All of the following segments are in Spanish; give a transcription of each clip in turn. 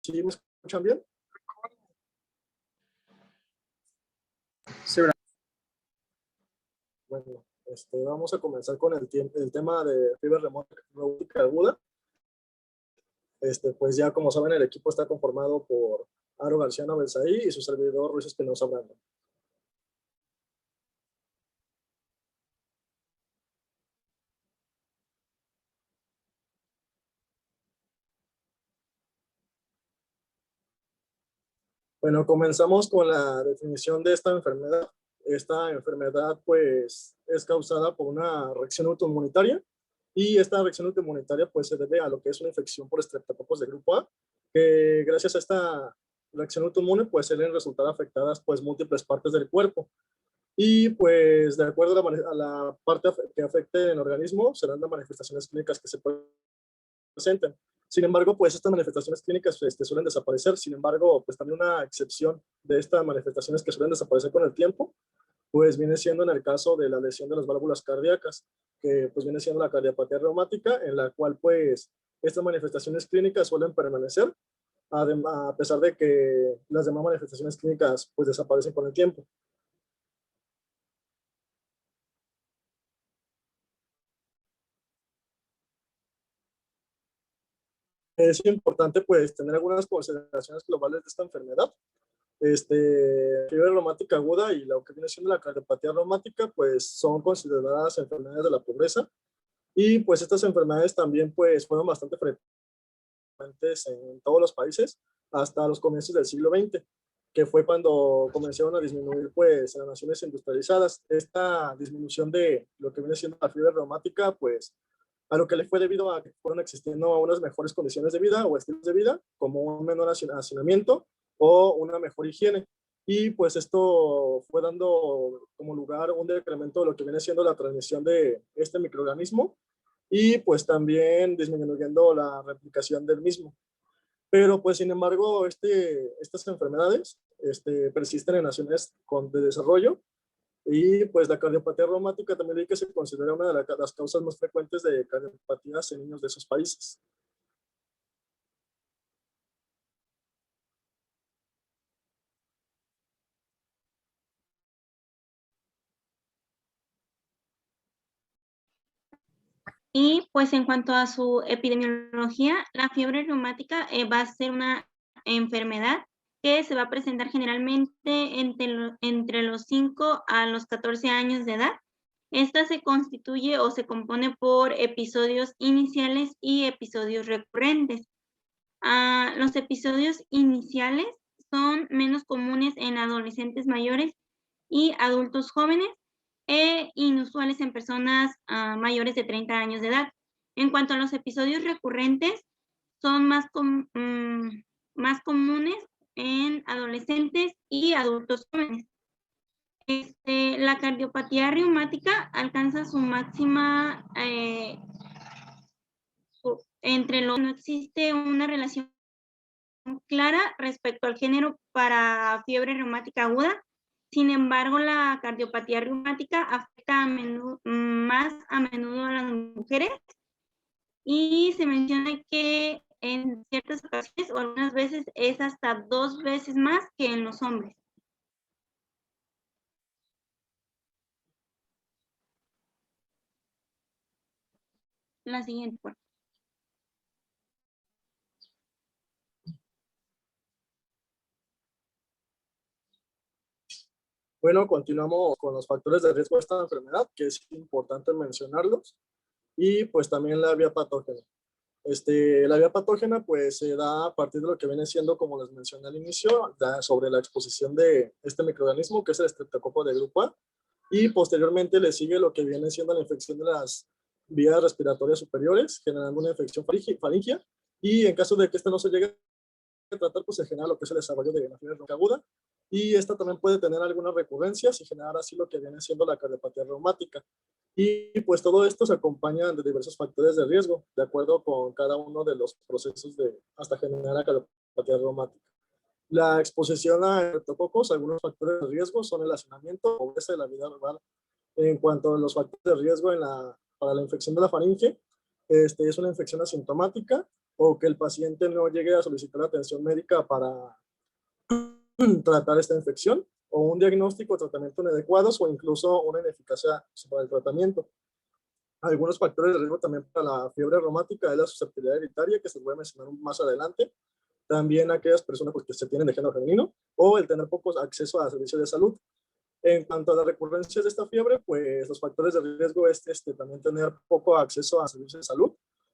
¿Sí me escuchan bien? Sí, Bueno, vamos a comenzar con el tema de fibra robótica aguda. Pues ya como saben, el equipo está conformado por Aro García Nobelsaí y su servidor Ruiz Espinosa Brando. Bueno, comenzamos con la definición de esta enfermedad. Esta enfermedad, pues, es causada por una reacción autoinmunitaria y esta reacción autoinmunitaria, pues, se debe a lo que es una infección por estreptococos de grupo A, que gracias a esta reacción autoinmune, pues, suelen resultar afectadas, pues, múltiples partes del cuerpo. Y, pues, de acuerdo a la parte que afecte en el organismo, serán las manifestaciones clínicas que se presenten. Sin embargo, pues estas manifestaciones clínicas suelen desaparecer. Sin embargo, pues también una excepción de estas manifestaciones que suelen desaparecer con el tiempo, pues viene siendo en el caso de la lesión de las válvulas cardíacas, que pues viene siendo la cardiopatía reumática, en la cual pues estas manifestaciones clínicas suelen permanecer, a pesar de que las demás manifestaciones clínicas pues desaparecen con el tiempo. Es importante pues tener algunas consideraciones globales de esta enfermedad. Fiebre reumática aguda y lo que viene siendo la cardiopatía reumática, pues son consideradas enfermedades de la pobreza. Y pues estas enfermedades también pues fueron bastante frecuentes en todos los países hasta los comienzos del siglo XX, que fue cuando comenzaron a disminuir pues en las naciones industrializadas. Esta disminución de lo que viene siendo la fiebre reumática, pues a lo que le fue debido a que fueron existiendo unas mejores condiciones de vida o estilos de vida, como un menor hacinamiento o una mejor higiene. Y pues esto fue dando como lugar un decremento de lo que viene siendo la transmisión de este microorganismo y pues también disminuyendo la replicación del mismo. Pero pues sin embargo, estas enfermedades persisten en naciones de desarrollo y pues la cardiopatía reumática también hay que se considera una de las causas más frecuentes de cardiopatías en niños de esos países. Y pues en cuanto a su epidemiología, la fiebre reumática va a ser una enfermedad que se va a presentar generalmente entre los 5 a los 14 años de edad. Esta se constituye o se compone por episodios iniciales y episodios recurrentes. Los episodios iniciales son menos comunes en adolescentes mayores y adultos jóvenes e inusuales en personas mayores de 30 años de edad. En cuanto a los episodios recurrentes, son más comunes en adolescentes y adultos jóvenes. La cardiopatía reumática alcanza su máxima entre los... No existe una relación clara respecto al género para fiebre reumática aguda. Sin embargo, la cardiopatía reumática afecta más a menudo a las mujeres y se menciona que en ciertas ocasiones o algunas veces es hasta 2 veces más que en los hombres. La siguiente, por favor. Bueno, continuamos con los factores de riesgo de esta enfermedad, que es importante mencionarlos, y pues también la vía patógena. La vía patógena pues se da a partir de lo que viene siendo, como les mencioné al inicio, sobre la exposición de este microorganismo que es el estreptococo de grupo A, y posteriormente le sigue lo que viene siendo la infección de las vías respiratorias superiores, generando una infección faríngea, y en caso de que esta no se llegue a tratar, pues se genera lo que es el desarrollo de la fiebre bronquial aguda, y esta también puede tener algunas recurrencias y generar así lo que viene siendo la cardiopatía reumática. Y pues todo esto se acompaña de diversos factores de riesgo, de acuerdo con cada uno de los procesos hasta generar la cardiopatía reumática. La exposición a estreptococos, algunos factores de riesgo son el hacinamiento, pobreza de la vida rural. En cuanto a los factores de riesgo para la infección de la faringe, es una infección asintomática o que el paciente no llegue a solicitar atención médica para tratar esta infección, o un diagnóstico o tratamiento inadecuados, o incluso una ineficacia sobre el tratamiento. Algunos factores de riesgo también para la fiebre reumática es la susceptibilidad hereditaria, que se voy a mencionar más adelante. También aquellas personas pues, que se tienen de género femenino, o el tener poco acceso a servicios de salud. En cuanto a las recurrencias de esta fiebre, pues los factores de riesgo es también tener poco acceso a servicios de salud,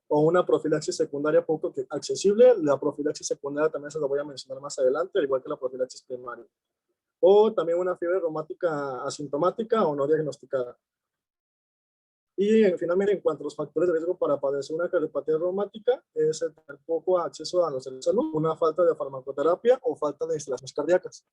o una profilaxis secundaria poco accesible. La profilaxis secundaria también se la voy a mencionar más adelante, al igual que la profilaxis primaria. O también una fiebre reumática asintomática o no diagnosticada. Y finalmente, en cuanto a los factores de riesgo para padecer una cardiopatía reumática, es el tener poco acceso a los servicios de salud, una falta de farmacoterapia o falta de instalaciones cardíacas.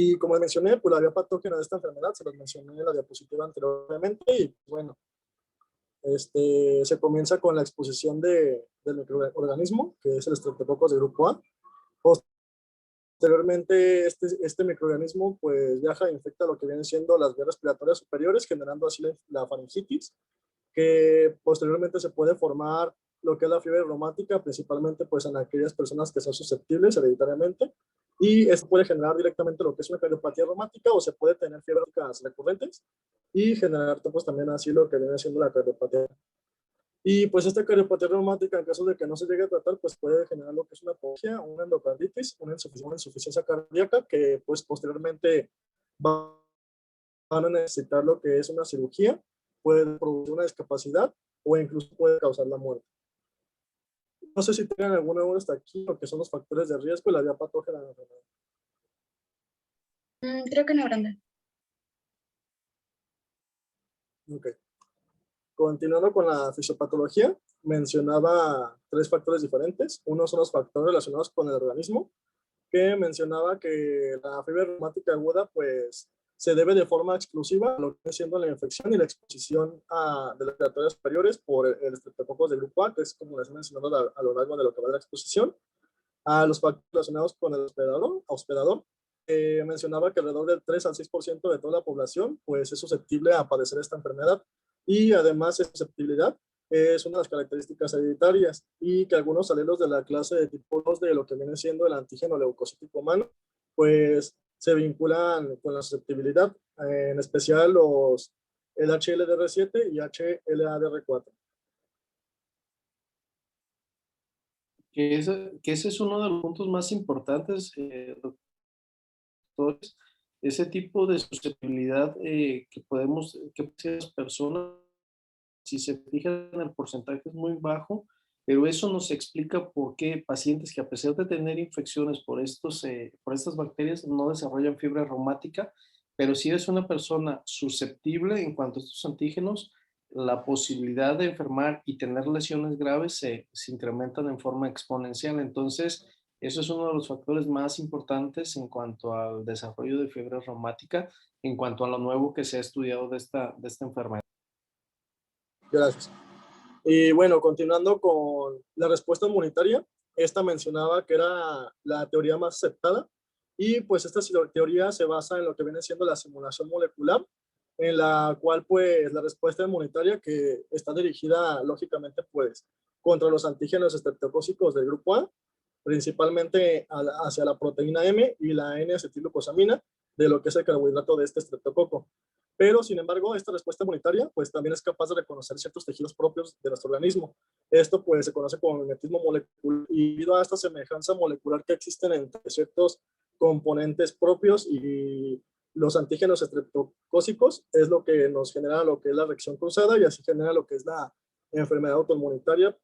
Y como mencioné, pues la vía patógena de esta enfermedad, se los mencioné en la diapositiva anteriormente, y bueno, se comienza con la exposición del microorganismo, que es el Streptococcus de grupo A. Posteriormente, este microorganismo pues viaja e infecta lo que vienen siendo las vías respiratorias superiores, generando así la faringitis, que posteriormente se puede formar lo que es la fiebre reumática, principalmente pues en aquellas personas que son susceptibles hereditariamente, y esto puede generar directamente lo que es una cardiopatía reumática, o se puede tener fiebres recurrentes y generar pues también así lo que viene siendo la cardiopatía. Y pues esta cardiopatía reumática, en caso de que no se llegue a tratar, pues puede generar lo que es una apoplejía, una endocarditis, una insuficiencia cardíaca, que pues posteriormente van a necesitar lo que es una cirugía, puede producir una discapacidad o incluso puede causar la muerte. No sé si tienen alguna duda hasta aquí, lo que son los factores de riesgo y la vía patógena de la enfermedad. Creo que no, Brenda. Ok. Continuando con la fisiopatología, mencionaba 3 factores diferentes. Uno son los factores relacionados con el organismo, que mencionaba que la fiebre reumática aguda pues se debe de forma exclusiva a lo que viene siendo la infección y la exposición de las respiratorias superiores por el Streptococcus de grupo A, que es como les he mencionado a lo largo de lo que va de la exposición, a los factores relacionados con el hospedador. Mencionaba que alrededor del 3 al 6% de toda la población pues es susceptible a padecer esta enfermedad, y además esa susceptibilidad es una de las características hereditarias, y que algunos alelos de la clase de tipo 2 de lo que viene siendo el antígeno leucocítico humano pues se vinculan con la susceptibilidad, en especial el HLDR7 y HLA-DR4. Que ese es uno de los puntos más importantes, doctores, ese tipo de susceptibilidad que las personas, si se fijan, el porcentaje es muy bajo, pero eso nos explica por qué pacientes que, a pesar de tener infecciones por estas bacterias, no desarrollan fiebre reumática, pero si eres una persona susceptible en cuanto a estos antígenos, la posibilidad de enfermar y tener lesiones graves se incrementan en forma exponencial. Entonces, eso es uno de los factores más importantes en cuanto al desarrollo de fiebre reumática, en cuanto a lo nuevo que se ha estudiado de esta enfermedad. Gracias. Y bueno, continuando con la respuesta inmunitaria, esta mencionaba que era la teoría más aceptada, y pues esta teoría se basa en lo que viene siendo la simulación molecular, en la cual pues la respuesta inmunitaria, que está dirigida lógicamente pues contra los antígenos estreptocócicos del grupo A, principalmente hacia la proteína M y la N-acetilglucosamina, de lo que es el carbohidrato de este estreptococo. Pero, sin embargo, esta respuesta inmunitaria pues también es capaz de reconocer ciertos tejidos propios de nuestro organismo. Esto pues se conoce como mimetismo molecular, y debido a esta semejanza molecular que existen entre ciertos componentes propios y los antígenos estreptocócicos, es lo que nos genera lo que es la reacción cruzada, y así genera lo que es la enfermedad autoinmunitaria.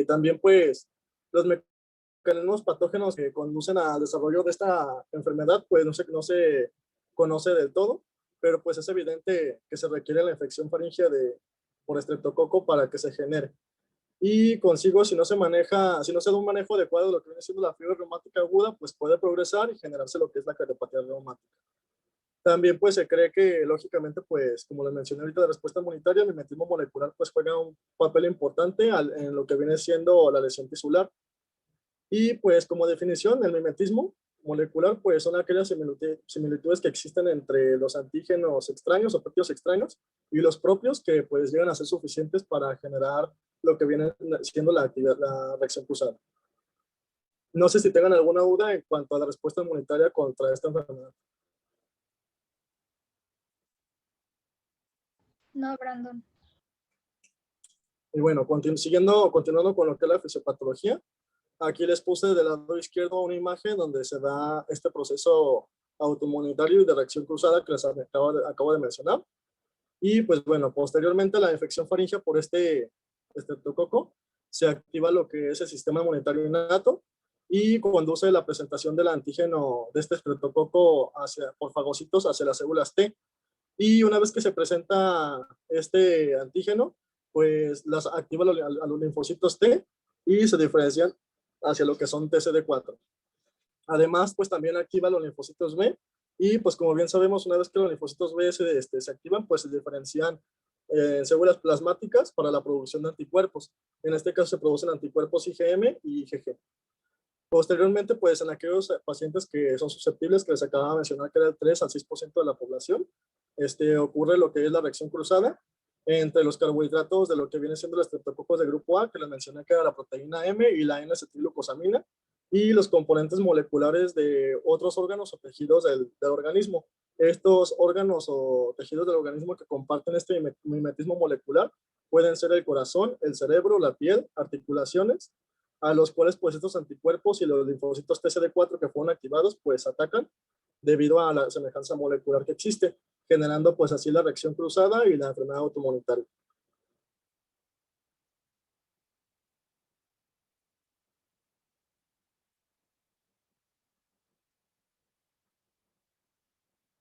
También pues los mecanismos patógenos que conducen al desarrollo de esta enfermedad pues no se conoce del todo, pero pues es evidente que se requiere la infección faríngea por estreptococo para que se genere. Y consigo, si no se da un manejo adecuado de lo que viene siendo la fiebre reumática aguda, pues puede progresar y generarse lo que es la cardiopatía reumática. También pues se cree que lógicamente pues como les mencioné ahorita de respuesta inmunitaria, el mimetismo molecular pues juega un papel importante en lo que viene siendo la lesión tisular. Y pues como definición, el mimetismo molecular, pues son aquellas similitudes que existen entre los antígenos extraños o propios extraños y los propios que pues llegan a ser suficientes para generar lo que viene siendo la reacción cruzada. No sé si tengan alguna duda en cuanto a la respuesta inmunitaria contra esta enfermedad. No, Brandon. Y bueno, continuando con lo que es la fisiopatología, aquí les puse del lado izquierdo una imagen donde se da este proceso autoinmunitario y de reacción cruzada que les acabo de mencionar. Y pues bueno, posteriormente a la infección faríngea por este estreptococo, se activa lo que es el sistema inmunitario innato y conduce la presentación del antígeno de este estreptococo por fagocitos hacia las células T. Y una vez que se presenta este antígeno, pues las activa a los linfocitos T y se diferencian hacia lo que son TCD4. Además, pues también activa los linfocitos B y pues como bien sabemos, una vez que los linfocitos B se activan, pues se diferencian células plasmáticas para la producción de anticuerpos. En este caso se producen anticuerpos IgM y IgG. Posteriormente, pues en aquellos pacientes que son susceptibles, que les acababa de mencionar que era el 3 al 6% de la población, ocurre lo que es la reacción cruzada entre los carbohidratos de lo que viene siendo los estreptococos de grupo A, que les mencioné que era la proteína M y la N-acetilglucosamina, y los componentes moleculares de otros órganos o tejidos del organismo. Estos órganos o tejidos del organismo que comparten este mimetismo molecular pueden ser el corazón, el cerebro, la piel, articulaciones, a los cuales pues estos anticuerpos y los linfocitos TCD4 que fueron activados pues atacan debido a la semejanza molecular que existe, generando pues así la reacción cruzada y la enfermedad autoinmunitaria.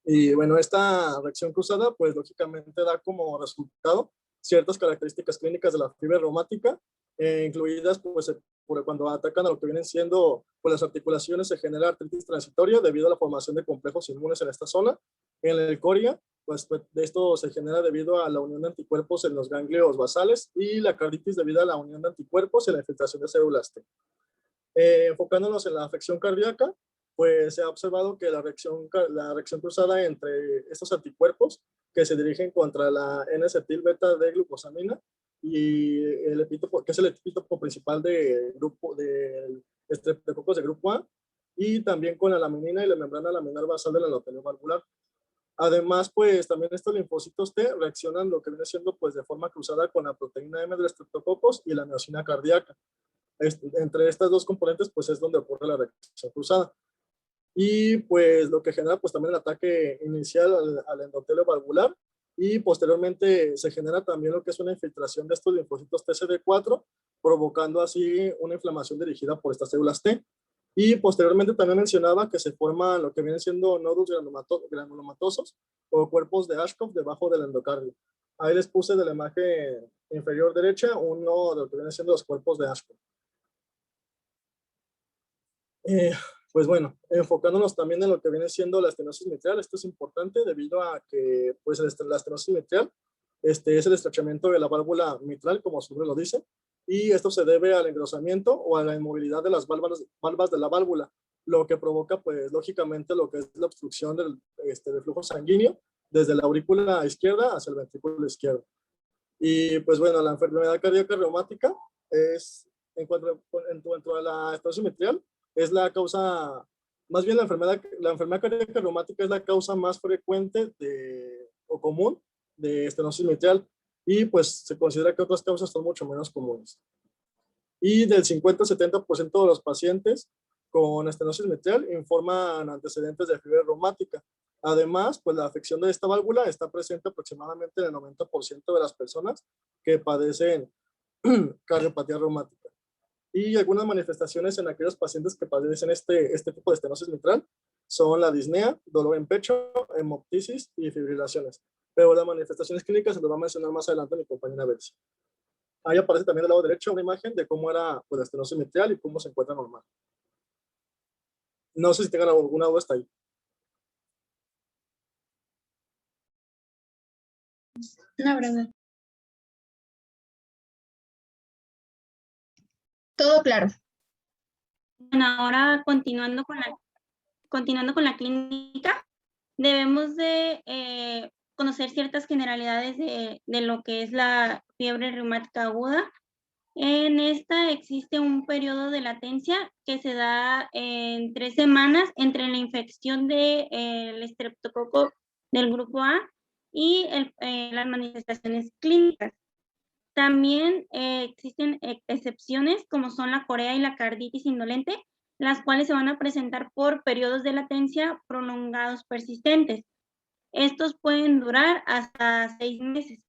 Y bueno, esta reacción cruzada pues lógicamente da como resultado ciertas características clínicas de la fiebre reumática, incluidas pues por cuando atacan a lo que vienen siendo pues las articulaciones, se genera artritis transitoria debido a la formación de complejos inmunes en esta zona. En el coria, pues de esto se genera debido a la unión de anticuerpos en los ganglios basales y la carditis debido a la unión de anticuerpos y la infiltración de células T. Enfocándonos en la afección cardíaca, pues se ha observado que la reacción cruzada entre estos anticuerpos que se dirigen contra la N-acetil beta de glucosamina y el epítopo, que es el epítopo principal de estreptococos de grupo A, y también con la laminina y la membrana laminar basal del endotelio valvular. Además, pues también estos linfocitos T reaccionan lo que viene siendo pues de forma cruzada con la proteína M del estreptococos y la miosina cardíaca. Entre estas dos componentes pues es donde ocurre la reacción cruzada. Y pues lo que genera pues también el ataque inicial al endotelio valvular y posteriormente se genera también lo que es una infiltración de estos linfocitos TCD4, provocando así una inflamación dirigida por estas células T. Y posteriormente también mencionaba que se forman lo que vienen siendo nódulos granulomatosos o cuerpos de Ashcroft debajo del endocardio. Ahí les puse de la imagen inferior derecha uno de lo que vienen siendo los cuerpos de Ashcroft. Pues bueno, enfocándonos también en lo que viene siendo la estenosis mitral, esto es importante debido a que pues la estenosis mitral es el estrechamiento de la válvula mitral, como su nombre lo dice, y esto se debe al engrosamiento o a la inmovilidad de las valvas de la válvula, lo que provoca pues lógicamente lo que es la obstrucción del flujo sanguíneo desde la aurícula izquierda hacia el ventrículo izquierdo. Y pues bueno, la enfermedad cardíaca reumática es, en cuanto a la estenosis mitral, es la causa, más bien la enfermedad cardíaca reumática es la causa más frecuente o común de estenosis mitral y pues se considera que otras causas son mucho menos comunes. Y del 50-70% de los pacientes con estenosis mitral informan antecedentes de fiebre reumática. Además, pues la afección de esta válvula está presente aproximadamente en el 90% de las personas que padecen cardiopatía reumática. Y algunas manifestaciones en aquellos pacientes que padecen este tipo de estenosis mitral son la disnea, dolor en pecho, hemoptisis y fibrilaciones. Pero las manifestaciones clínicas se las va a mencionar más adelante mi compañera Betsy. Ahí aparece también del lado derecho una imagen de cómo era pues, la estenosis mitral y cómo se encuentra normal. No sé si tengan alguna duda hasta ahí. No, Brandon. Todo claro. Bueno, ahora continuando con la continuando con la clínica, debemos de conocer ciertas generalidades de lo que es la fiebre reumática aguda. En esta existe un periodo de latencia que se da en 3 semanas entre la infección del estreptococo del grupo A y las manifestaciones clínicas. También existen excepciones como son la corea y la carditis indolente, las cuales se van a presentar por periodos de latencia prolongados persistentes. Estos pueden durar hasta 6 meses.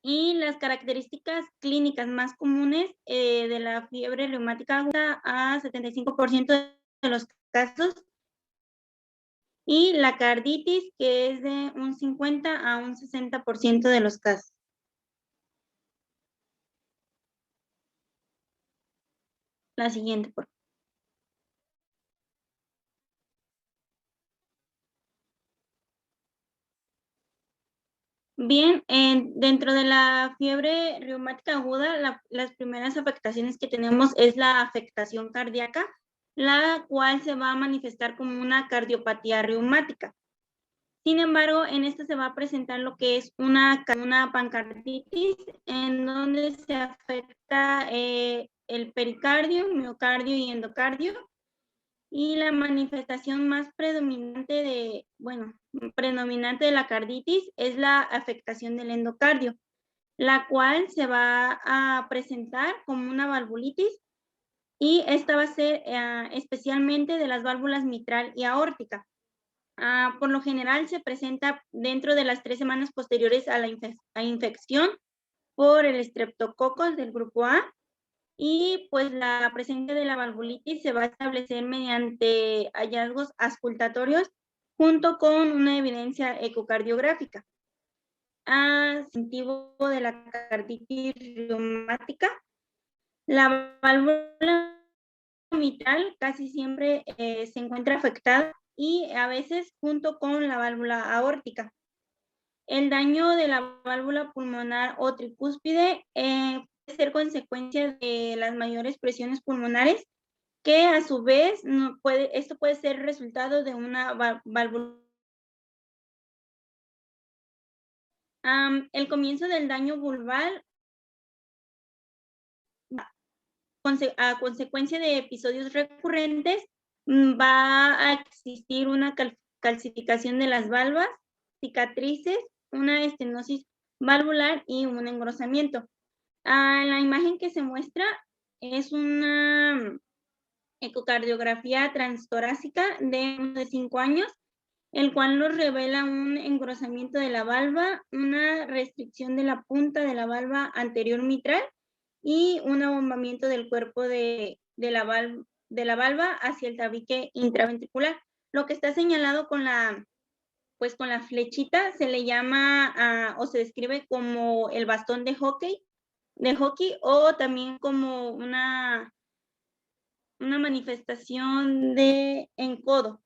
Y las características clínicas más comunes de la fiebre reumática aguda a 75% de los casos, y la carditis, que es de un 50 a un 60% de los casos. La siguiente, por favor. Bien, dentro de la fiebre reumática aguda, las primeras afectaciones que tenemos es la afectación cardíaca, la cual se va a manifestar como una cardiopatía reumática. Sin embargo, en esta se va a presentar lo que es una pancarditis, en donde se afecta el pericardio, miocardio y endocardio. Y la manifestación más predominante de la carditis es la afectación del endocardio, la cual se va a presentar como una valvulitis, y esta va a ser especialmente de las válvulas mitral y aórtica. Por lo general se presenta dentro de las 3 semanas posteriores a la infección por el estreptococos del grupo A, y pues la presencia de la valvulitis se va a establecer mediante hallazgos auscultatorios junto con una evidencia ecocardiográfica. Distintivo de la carditis reumática, la válvula mitral casi siempre se encuentra afectada, y a veces junto con la válvula aórtica. El daño de la válvula pulmonar o tricúspide puede ser consecuencia de las mayores presiones pulmonares, que a su vez esto puede ser resultado de una válvula. El comienzo del daño vulvar a consecuencia de episodios recurrentes va a existir una calcificación de las valvas, cicatrices, una estenosis valvular y un engrosamiento. La imagen que se muestra es una ecocardiografía transtorácica de 5 años, el cual nos revela un engrosamiento de la valva, una restricción de la punta de la valva anterior mitral y un abombamiento del cuerpo de la valva hacia el tabique intraventricular. Lo que está señalado con la flechita se le llama o se describe como el bastón de hockey, o también como una manifestación de encodo.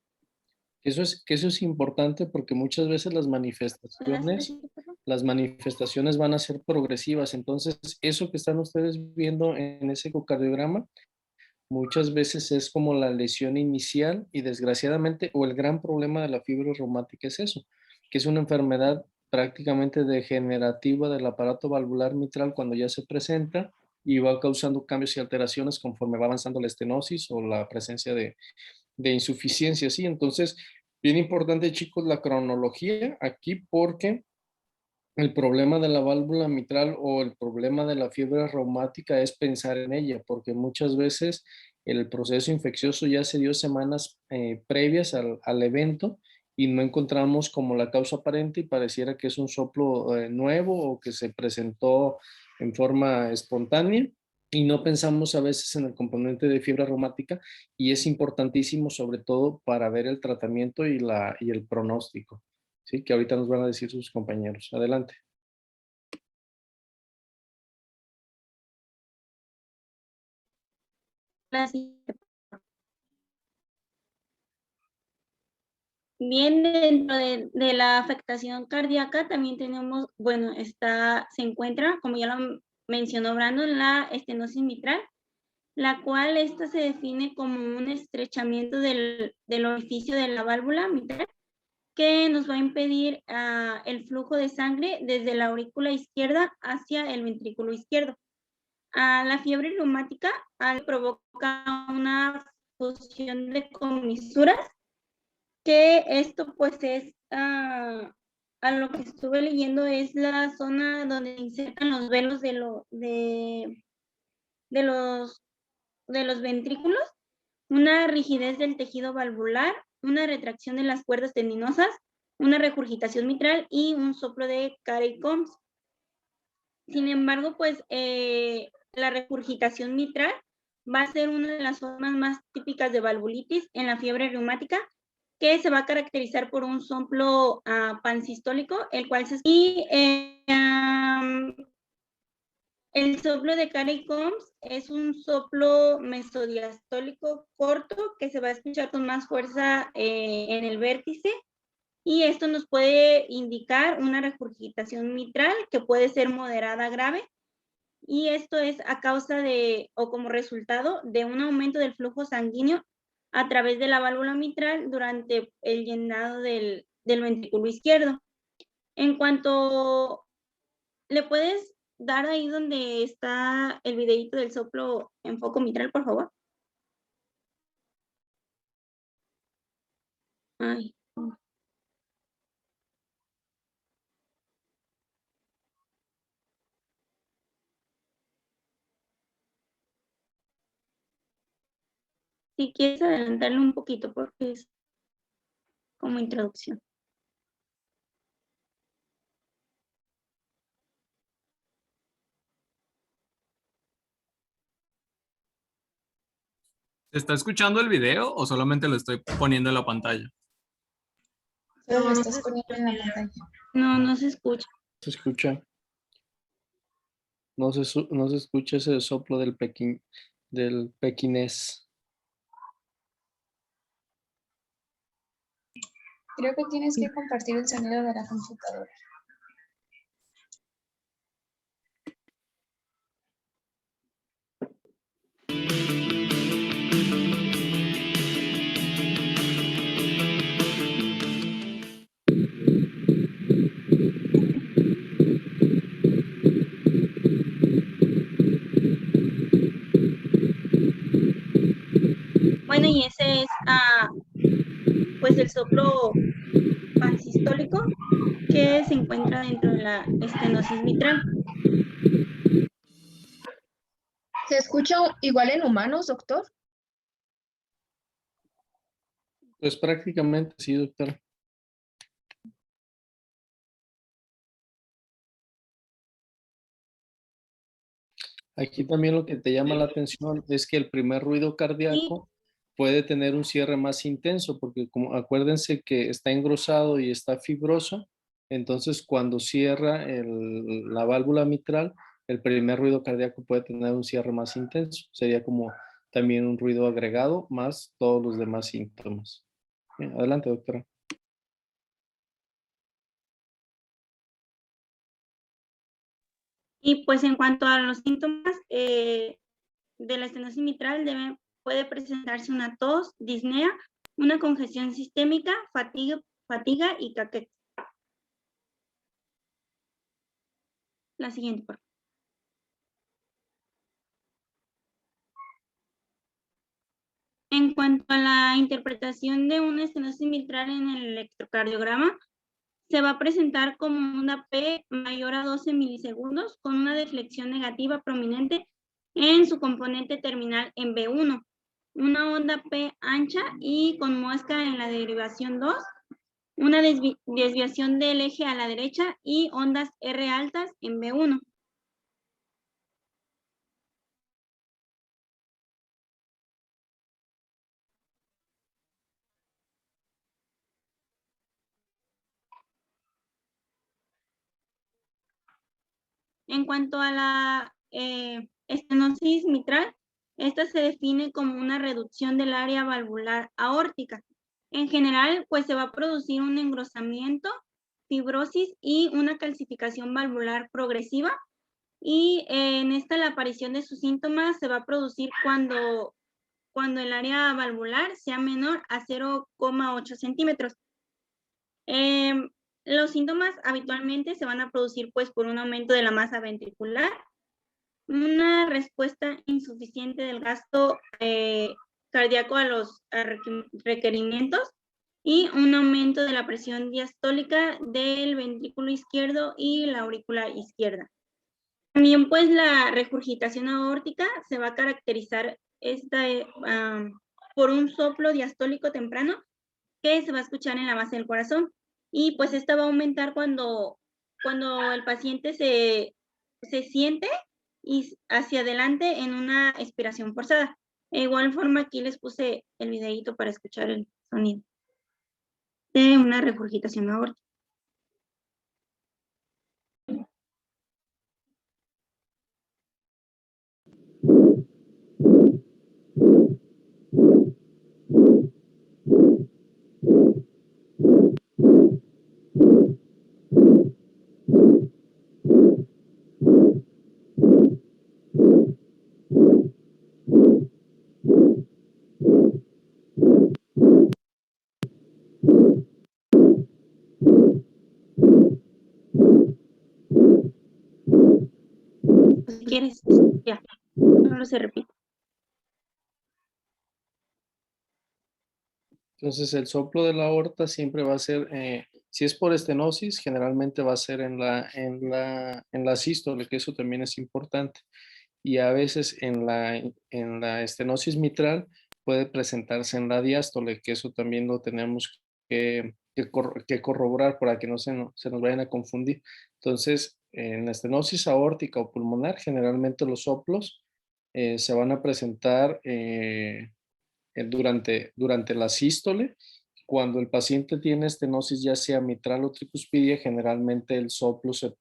Que eso es importante porque muchas veces las manifestaciones van a ser progresivas. Entonces, eso que están ustedes viendo en ese ecocardiograma, muchas veces es como la lesión inicial, y desgraciadamente, o el gran problema de la fiebre reumática es eso, que es una enfermedad prácticamente degenerativa del aparato valvular mitral cuando ya se presenta, y va causando cambios y alteraciones conforme va avanzando la estenosis o la presencia de insuficiencia, ¿sí? Entonces, bien importante, chicos, la cronología aquí, porque el problema de la válvula mitral o el problema de la fiebre reumática es pensar en ella, porque muchas veces el proceso infeccioso ya se dio semanas previas al evento, y no encontramos como la causa aparente, y pareciera que es un soplo nuevo o que se presentó en forma espontánea, y no pensamos a veces en el componente de fiebre reumática, y es importantísimo sobre todo para ver el tratamiento y el pronóstico, ¿sí? Que ahorita nos van a decir sus compañeros. Adelante. Bien, dentro de la afectación cardíaca también tenemos, se encuentra, como ya lo mencionó Brandon, la estenosis mitral, la cual esta se define como un estrechamiento del orificio de la válvula mitral que nos va a impedir el flujo de sangre desde la aurícula izquierda hacia el ventrículo izquierdo. La fiebre reumática provoca una fusión de comisuras, que esto pues es, a lo que estuve leyendo, es la zona donde insertan los velos de los ventrículos, una rigidez del tejido valvular, una retracción de las cuerdas tendinosas, una regurgitación mitral y un soplo de Carey-Combs. Sin embargo, pues la regurgitación mitral va a ser una de las formas más típicas de valvulitis en la fiebre reumática, que se va a caracterizar por un soplo pansistólico, el cual el soplo de Carey-Combs es un soplo mesodiastólico corto que se va a escuchar con más fuerza en el vértice, y esto nos puede indicar una regurgitación mitral que puede ser moderada a grave, y esto es a causa de o como resultado de un aumento del flujo sanguíneo a través de la válvula mitral durante el llenado del ventrículo izquierdo. En cuanto, ¿le puedes dar ahí donde está el videíto del soplo en foco mitral, por favor? Ay. Si quieres adelantarlo un poquito porque es como introducción. ¿Se está escuchando el video o solamente lo estoy poniendo en la pantalla? Solo lo estás poniendo en la pantalla. No, no se escucha. Se escucha. No se escucha ese soplo del pequinés. Creo que tienes que compartir el sonido de la computadora. Bueno, y ese es pues el soplo pansistólico que se encuentra dentro de la estenosis mitral. ¿Se escucha igual en humanos, doctor? Pues prácticamente sí, doctor. Aquí también lo que te llama la atención es que el primer ruido cardíaco puede tener un cierre más intenso, porque como acuérdense que está engrosado y está fibroso, entonces cuando cierra la válvula mitral, el primer ruido cardíaco puede tener un cierre más intenso. Sería como también un ruido agregado más todos los demás síntomas. Bien, adelante, doctora. Y pues en cuanto a los síntomas de la estenosis mitral, puede presentarse una tos, disnea, una congestión sistémica, fatiga y caquex. La siguiente, por favor. En cuanto a la interpretación de una estenosis mitral en el electrocardiograma, se va a presentar como una P mayor a 12 milisegundos con una deflexión negativa prominente en su componente terminal en B1, una onda P ancha y con muesca en la derivación 2, una desviación del eje a la derecha y ondas R altas en B1. En cuanto a la estenosis mitral, esta se define como una reducción del área valvular aórtica. En general, pues se va a producir un engrosamiento, fibrosis y una calcificación valvular progresiva Y en esta la aparición de sus síntomas se va a producir cuando el área valvular sea menor a 0,8 centímetros. Los síntomas habitualmente se van a producir pues por un aumento de la masa ventricular, una respuesta insuficiente del gasto cardíaco a los requerimientos y un aumento de la presión diastólica del ventrículo izquierdo y la aurícula izquierda. También pues la regurgitación aórtica se va a caracterizar por un soplo diastólico temprano que se va a escuchar en la base del corazón, y pues esta va a aumentar cuando el paciente se siente y hacia adelante en una expiración forzada. De igual forma aquí les puse el videíto para escuchar el sonido de una regurgitación aórtica. Si quieres, ya, solo se repite. Entonces el soplo de la aorta siempre va a ser, si es por estenosis, generalmente va a ser en la sístole, que eso también es importante. Y a veces en la estenosis mitral puede presentarse en la diástole, que eso también lo tenemos que corroborar para que no se nos vayan a confundir. Entonces, en la estenosis aórtica o pulmonar, generalmente los soplos se van a presentar durante la sístole. Cuando el paciente tiene estenosis, ya sea mitral o tricuspidia, generalmente el soplo se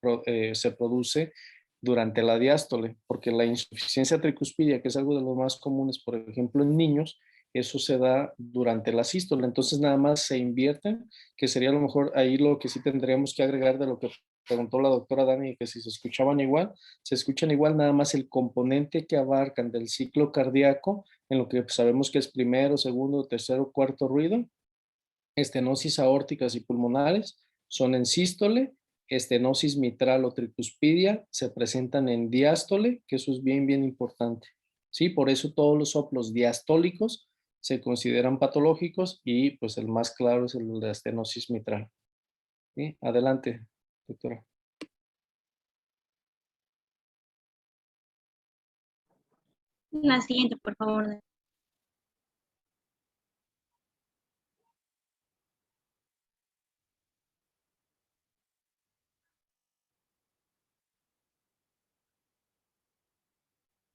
produce durante la diástole, porque la insuficiencia tricuspidia, que es algo de los más comunes, por ejemplo, en niños, eso se da durante la sístole. Entonces nada más se invierten, que sería a lo mejor ahí lo que sí tendríamos que agregar de lo que preguntó la doctora Dani, que si se escuchan igual, nada más el componente que abarcan del ciclo cardíaco, en lo que sabemos que es primero, segundo, tercero, cuarto ruido, estenosis aórticas y pulmonares son en sístole, estenosis mitral o tricuspidia se presentan en diástole, que eso es bien, bien importante. Sí, por eso todos los soplos diastólicos se consideran patológicos y pues el más claro es el de la estenosis mitral. ¿Sí? Adelante, doctora. La siguiente, por favor.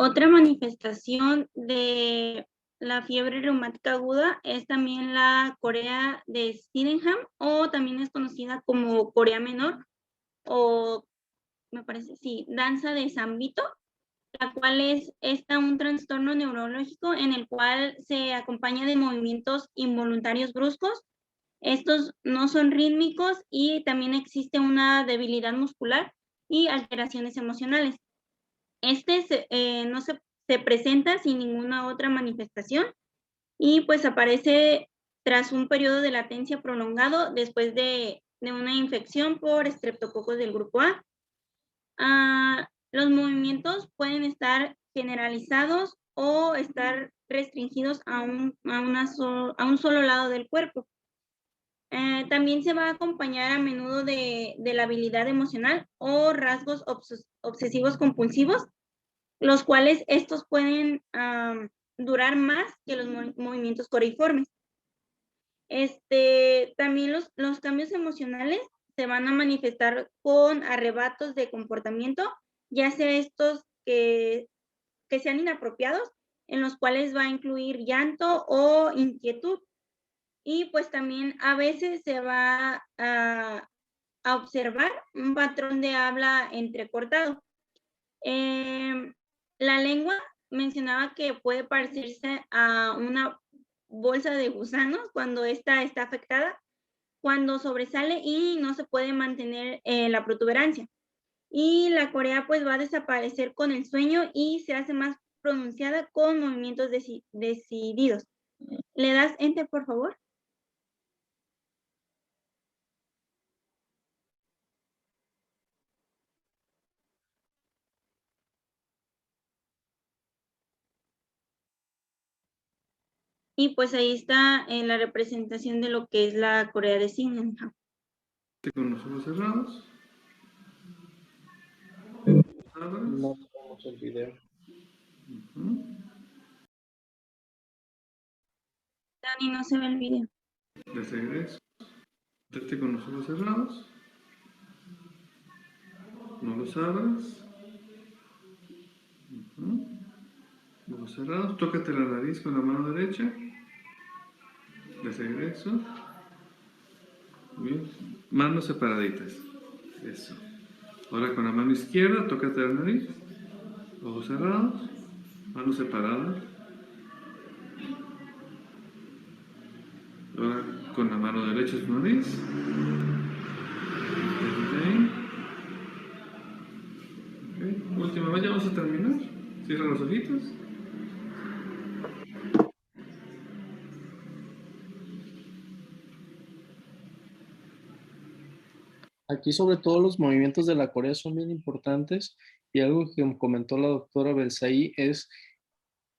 Otra manifestación de la fiebre reumática aguda es también la corea de Sydenham, o también es conocida como corea menor, o me parece, sí, danza de San Vito, la cual es un trastorno neurológico en el cual se acompaña de movimientos involuntarios bruscos. Estos no son rítmicos y también existe una debilidad muscular y alteraciones emocionales. No se presenta sin ninguna otra manifestación y pues aparece tras un periodo de latencia prolongado después de una infección por estreptococos del grupo A. Los movimientos pueden estar generalizados o estar restringidos a un solo lado del cuerpo. También se va a acompañar a menudo de la habilidad emocional o rasgos obsesivos compulsivos, los cuales estos pueden durar más que los movimientos coreiformes. También los cambios emocionales se van a manifestar con arrebatos de comportamiento, ya sea estos que sean inapropiados, en los cuales va a incluir llanto o inquietud. Y pues también a veces se va a observar un patrón de habla entrecortado. La lengua mencionaba que puede parecerse a una bolsa de gusanos cuando esta está afectada, cuando sobresale y no se puede mantener la protuberancia. Y la corea pues va a desaparecer con el sueño y se hace más pronunciada con movimientos decididos. ¿Le das enter, por favor? Y pues ahí está la representación de lo que es la Corea de Sydenham. Con los ojos cerrados. No tenemos el video. Dani, no se ve el video. De regreso. Mantente con los ojos cerrados. No los abras. Ojos cerrados. Tócate la nariz con la mano derecha. De regreso. Bien. Manos separaditas. Eso. Ahora con la mano izquierda, tócate la nariz. Ojos cerrados. Manos separadas. Ahora con la mano derecha su nariz. Okay. Última vez, ya vamos a terminar. Cierra los ojitos. Aquí sobre todo los movimientos de la corea son bien importantes y algo que comentó la doctora Belsaí es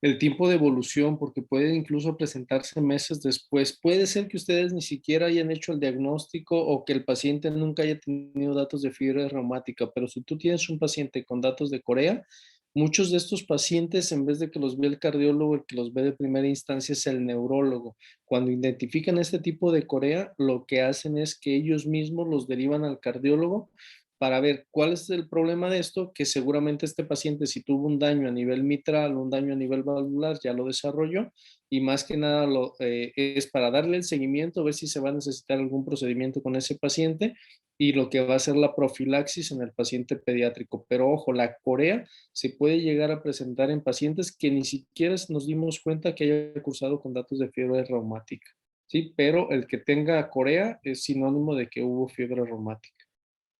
el tiempo de evolución, porque puede incluso presentarse meses después. Puede ser que ustedes ni siquiera hayan hecho el diagnóstico o que el paciente nunca haya tenido datos de fiebre reumática, pero si tú tienes un paciente con datos de corea, muchos de estos pacientes, en vez de que los ve el cardiólogo, el que los ve de primera instancia es el neurólogo. Cuando identifican este tipo de corea, lo que hacen es que ellos mismos los derivan al cardiólogo para ver cuál es el problema de esto, que seguramente este paciente si tuvo un daño a nivel mitral, un daño a nivel valvular, ya lo desarrolló y más que nada es para darle el seguimiento, ver si se va a necesitar algún procedimiento con ese paciente y lo que va a ser la profilaxis en el paciente pediátrico. Pero ojo, la corea se puede llegar a presentar en pacientes que ni siquiera nos dimos cuenta que haya cursado con datos de fiebre reumática, ¿sí? Pero el que tenga corea es sinónimo de que hubo fiebre reumática.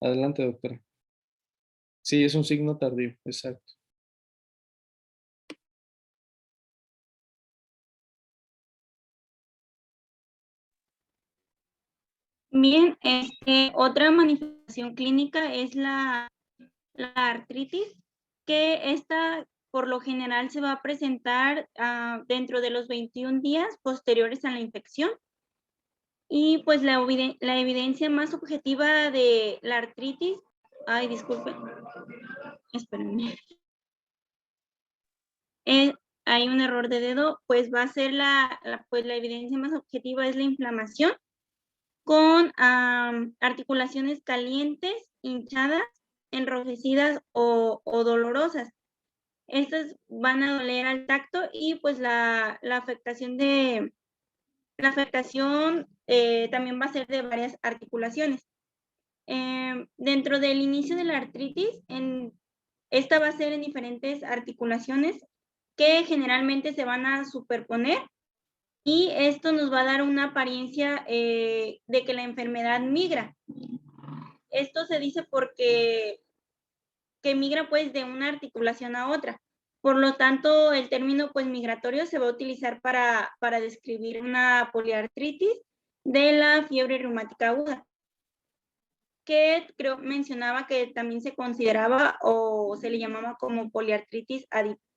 Adelante, doctora. Sí, es un signo tardío, exacto. Bien, otra manifestación clínica es la artritis, que esta por lo general se va a presentar dentro de los 21 días posteriores a la infección. Y pues la evidencia más objetiva de la artritis, ay, disculpen, espérenme. Hay un error de dedo, pues va a ser la evidencia más objetiva es la inflamación con articulaciones calientes, hinchadas, enrojecidas o dolorosas. Estas van a doler al tacto y pues la afectación también va a ser de varias articulaciones. Dentro del inicio de la artritis, esta va a ser en diferentes articulaciones que generalmente se van a superponer y esto nos va a dar una apariencia de que la enfermedad migra. Esto se dice porque que migra pues de una articulación a otra. Por lo tanto, el término pues migratorio se va a utilizar para describir una poliartritis de la fiebre reumática aguda, que creo mencionaba que también se consideraba o se le llamaba como poliartritis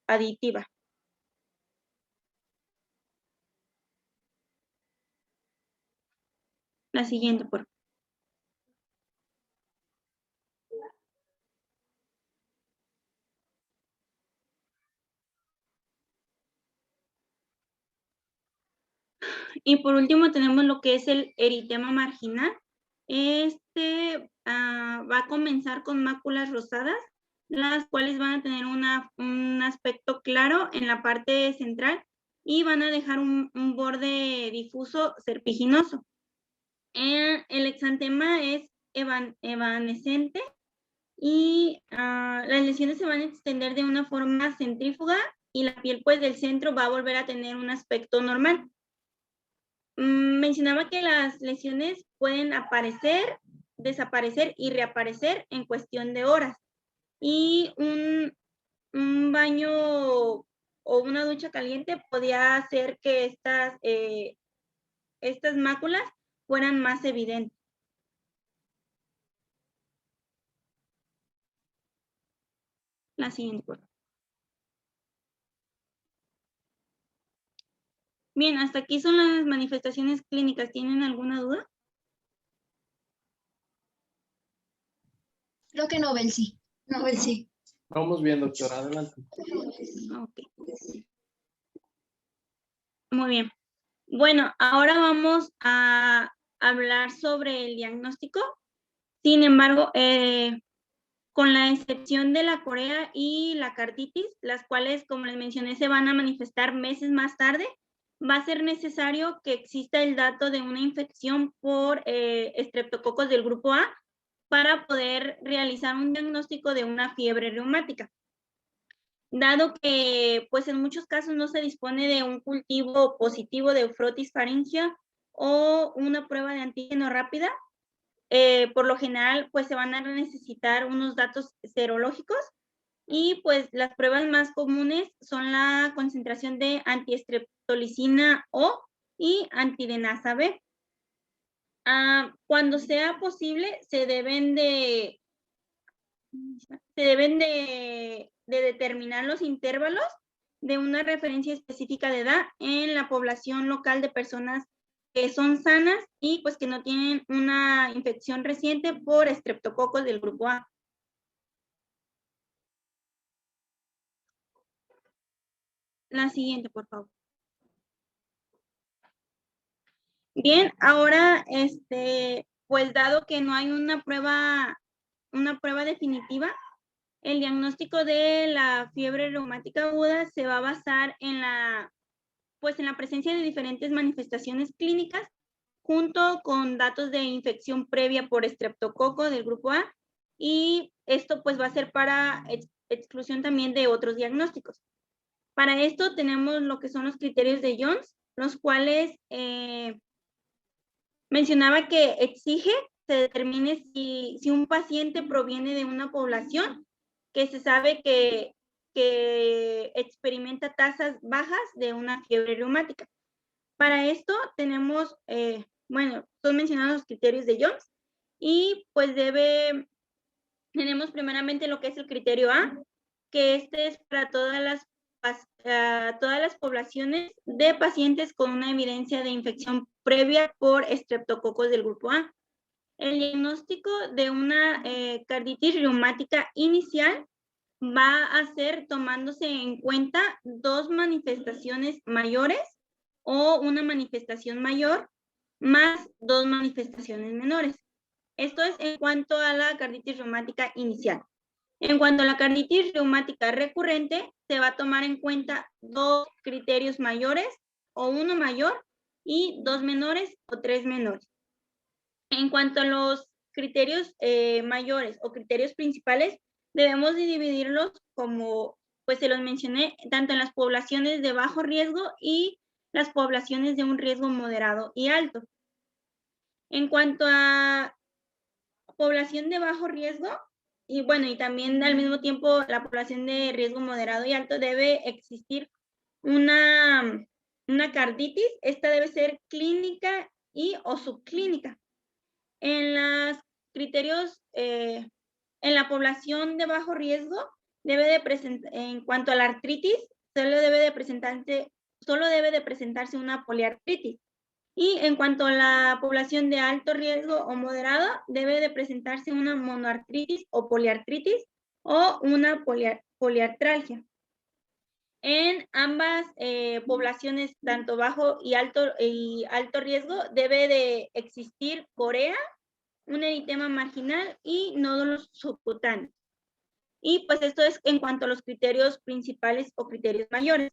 aditiva. La siguiente, por favor. Y por último tenemos lo que es el eritema marginal. Va a comenzar con máculas rosadas, las cuales van a tener un aspecto claro en la parte central y van a dejar un borde difuso serpiginoso. El exantema es evanescente y las lesiones se van a extender de una forma centrífuga y la piel pues del centro va a volver a tener un aspecto normal. Mencionaba que las lesiones pueden aparecer, desaparecer y reaparecer en cuestión de horas. y un baño o una ducha caliente podía hacer que estas máculas fueran más evidentes. La siguiente, por favor. Bien, hasta aquí son las manifestaciones clínicas. ¿Tienen alguna duda? Creo que no, Belsi. No, Belsi. Vamos bien, doctora, adelante. Ok. Muy bien. Bueno, ahora vamos a hablar sobre el diagnóstico. Sin embargo, con la excepción de la corea y la carditis, las cuales, como les mencioné, se van a manifestar meses más tarde, va a ser necesario que exista el dato de una infección por estreptococos del grupo A para poder realizar un diagnóstico de una fiebre reumática. Dado que, pues en muchos casos no se dispone de un cultivo positivo de Eufrotis faringia o una prueba de antígeno rápida, por lo general, pues se van a necesitar unos datos serológicos y pues las pruebas más comunes son la concentración de antiestreptolicina O y antidenasa B. Cuando sea posible, se deben de determinar los intervalos de una referencia específica de edad en la población local de personas que son sanas y pues que no tienen una infección reciente por estreptococos del grupo A. La siguiente, por favor. Bien, ahora, pues dado que no hay una prueba definitiva, el diagnóstico de la fiebre reumática aguda se va a basar en la presencia de diferentes manifestaciones clínicas junto con datos de infección previa por estreptococo del grupo A, y esto pues va a ser para exclusión también de otros diagnósticos. Para esto tenemos lo que son los criterios de Jones, los cuales mencionaba que exige se determine si un paciente proviene de una población que se sabe que experimenta tasas bajas de una fiebre reumática. Para esto tenemos, son mencionados los criterios de Jones y pues tenemos primeramente lo que es el criterio A, que este es para todas las poblaciones de pacientes con una evidencia de infección previa por estreptococos del grupo A. El diagnóstico de una carditis reumática inicial va a ser tomándose en cuenta dos manifestaciones mayores o una manifestación mayor más dos manifestaciones menores. Esto es en cuanto a la carditis reumática inicial. En cuanto a la carditis reumática recurrente, se va a tomar en cuenta dos criterios mayores o uno mayor y dos menores o tres menores. En cuanto a los criterios mayores o criterios principales, debemos de dividirlos como, pues se los mencioné, tanto en las poblaciones de bajo riesgo y las poblaciones de un riesgo moderado y alto. En cuanto a población de bajo riesgo, y también al mismo tiempo la población de riesgo moderado y alto, debe existir una carditis. Esta debe ser clínica y o subclínica. En los criterios, en la población de bajo riesgo, en cuanto a la artritis, solo debe de presentarse una poliartritis. Y en cuanto a la población de alto riesgo o moderado, debe de presentarse una monoartritis o poliartritis o una poliartralgia. En ambas poblaciones, tanto bajo y alto riesgo, debe de existir corea, un eritema marginal y nódulos subcutáneos. Y pues esto es en cuanto a los criterios principales o criterios mayores.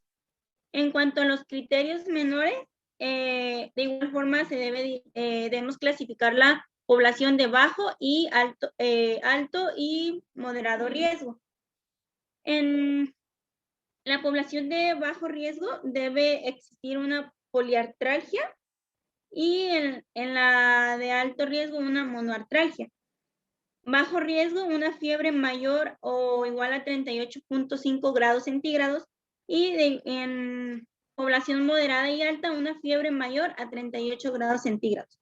En cuanto a los criterios menores, de igual forma debemos clasificar la población de bajo y alto y moderado riesgo. En la población de bajo riesgo debe existir una poliartralgia y en la de alto riesgo una monoartralgia. Bajo riesgo, una fiebre mayor o igual a 38.5 grados centígrados. Y en población moderada y alta, una fiebre mayor a 38 grados centígrados.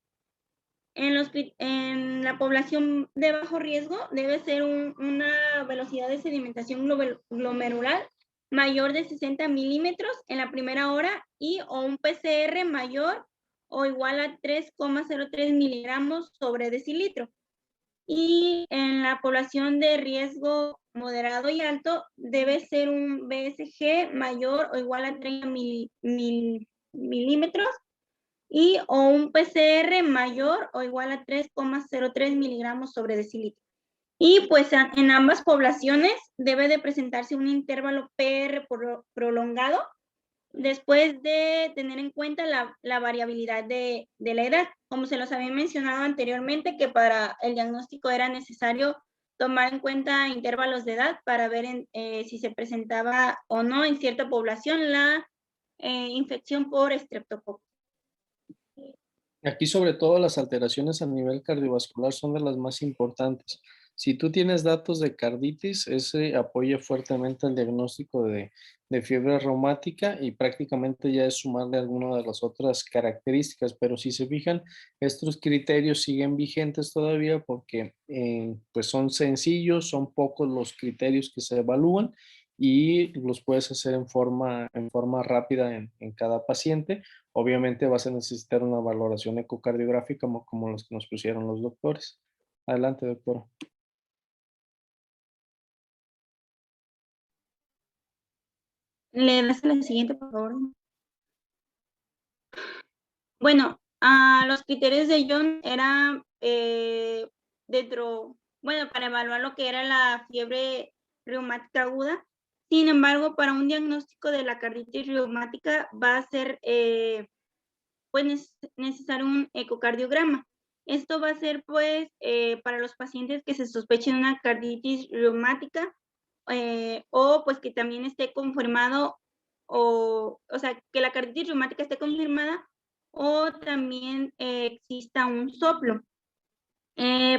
En la población de bajo riesgo debe ser una velocidad de sedimentación glomerular mayor de 60 milímetros en la primera hora y o un PCR mayor o igual a 3,03 miligramos sobre decilitro. Y en la población de riesgo moderado y alto debe ser un BSG mayor o igual a 30 milímetros y o un PCR mayor o igual a 3,03 miligramos sobre decilitro. Y pues en ambas poblaciones debe de presentarse un intervalo PR prolongado después de tener en cuenta la variabilidad de la edad. Como se los había mencionado anteriormente, que para el diagnóstico era necesario tomar en cuenta intervalos de edad para ver si se presentaba o no en cierta población la infección por estreptococo. Aquí sobre todo las alteraciones a nivel cardiovascular son de las más importantes. Si tú tienes datos de carditis, ese apoya fuertemente el diagnóstico de fiebre reumática y prácticamente ya es sumarle alguna de las otras características, pero si se fijan, estos criterios siguen vigentes todavía porque pues son sencillos, son pocos los criterios que se evalúan y los puedes hacer en forma rápida en cada paciente. Obviamente vas a necesitar una valoración ecocardiográfica como los que nos pusieron los doctores. Adelante, doctora. ¿Le das a la siguiente, por favor? Bueno, los criterios de Young eran para evaluar lo que era la fiebre reumática aguda. Sin embargo, para un diagnóstico de la carditis reumática va a ser pues necesario un ecocardiograma. Esto va a ser pues para los pacientes que se sospechen una carditis reumática o pues que también esté confirmado o sea, que la carditis reumática esté confirmada o también exista un soplo.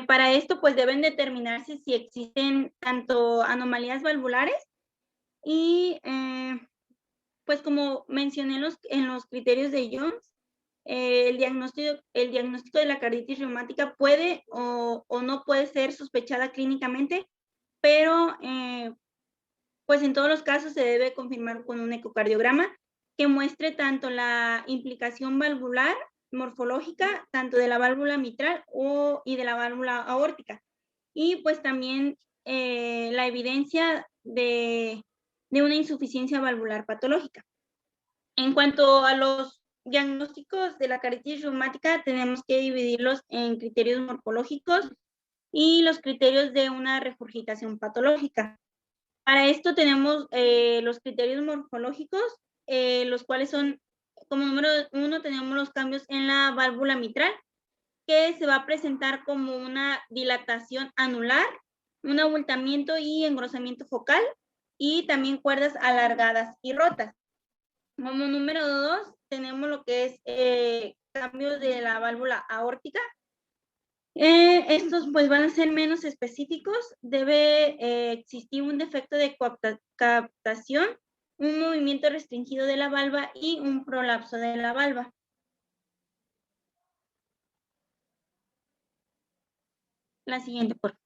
Para esto pues deben determinarse si existen tanto anomalías valvulares y pues como mencioné en los criterios de Jones, el diagnóstico de la carditis reumática puede o no puede ser sospechada clínicamente, pero pues en todos los casos se debe confirmar con un ecocardiograma que muestre tanto la implicación valvular morfológica, tanto de la válvula mitral y de la válvula aórtica. Y pues también la evidencia de una insuficiencia valvular patológica. En cuanto a los diagnósticos de la carditis reumática, tenemos que dividirlos en criterios morfológicos y los criterios de una regurgitación patológica. Para esto tenemos los criterios morfológicos, los cuales son, como número 1, tenemos los cambios en la válvula mitral, que se va a presentar como una dilatación anular, un abultamiento y engrosamiento focal, y también cuerdas alargadas y rotas. Como número 2, tenemos lo que es cambios de la válvula aórtica. Estos pues van a ser menos específicos. Debe existir un defecto de captación, un movimiento restringido de la valva y un prolapso de la valva. La siguiente, por favor.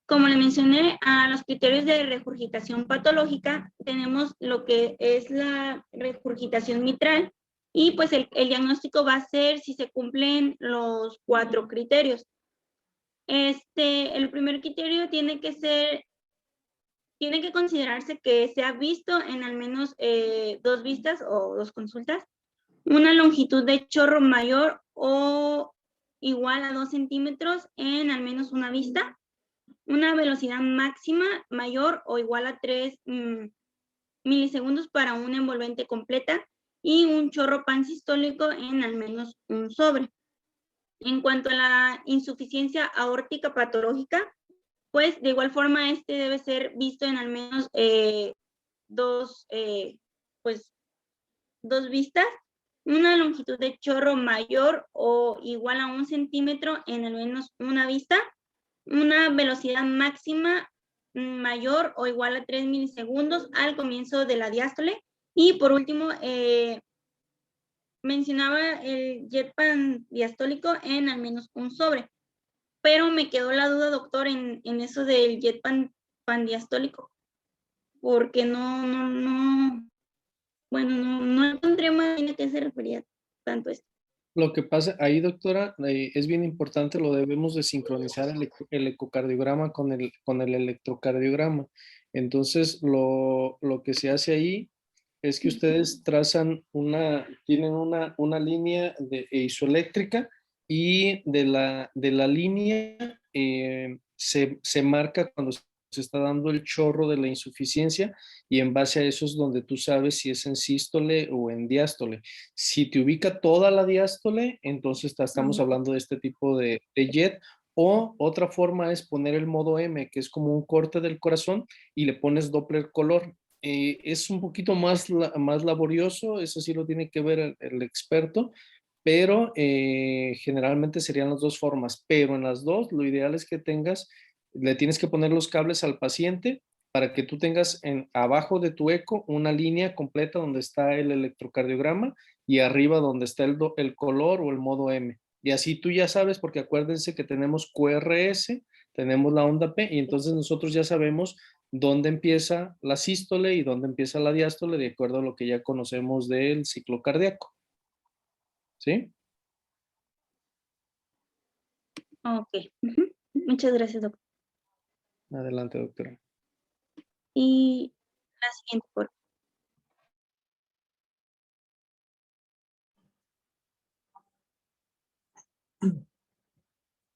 Como le mencioné, a los criterios de regurgitación patológica tenemos lo que es la regurgitación mitral y pues el diagnóstico va a ser si se cumplen los 4 criterios. El primer criterio tiene que considerarse que se ha visto en al menos 2 vistas o 2 consultas, una longitud de chorro mayor o igual a 2 centímetros en al menos una vista, una velocidad máxima mayor o igual a 3 milisegundos para una envolvente completa y un chorro pansistólico en al menos un sobre. En cuanto a la insuficiencia aórtica patológica, pues de igual forma este debe ser visto en al menos dos vistas, una longitud de chorro mayor o igual a 1 centímetro en al menos una vista, una velocidad máxima mayor o igual a 3 milisegundos al comienzo de la diástole. Y por último, mencionaba el jet pandiastólico en al menos un sobre. Pero me quedó la duda, doctor, en eso del jet pandiastólico, porque no encontré más bien a qué se refería tanto esto. Lo que pasa ahí, doctora, es bien importante, lo debemos de sincronizar el ecocardiograma con el electrocardiograma. Entonces, lo que se hace ahí es que ustedes tienen una línea isoeléctrica y de la línea se marca cuando se está dando el chorro de la insuficiencia y en base a eso es donde tú sabes si es en sístole o en diástole. Si te ubica toda la diástole, entonces estamos hablando de este tipo de jet. O otra forma es poner el modo M, que es como un corte del corazón y le pones Doppler color. Es un poquito más laborioso, eso sí lo tiene que ver el experto, pero generalmente serían las dos formas. Pero en las dos, lo ideal es que le tienes que poner los cables al paciente para que tú tengas abajo de tu eco una línea completa donde está el electrocardiograma y arriba donde está el color o el modo M. Y así tú ya sabes, porque acuérdense que tenemos QRS, tenemos la onda P, y entonces nosotros ya sabemos dónde empieza la sístole y dónde empieza la diástole, de acuerdo a lo que ya conocemos del ciclo cardíaco. ¿Sí? Ok. Muchas gracias, doctor. Adelante, doctora. Y la siguiente, por favor.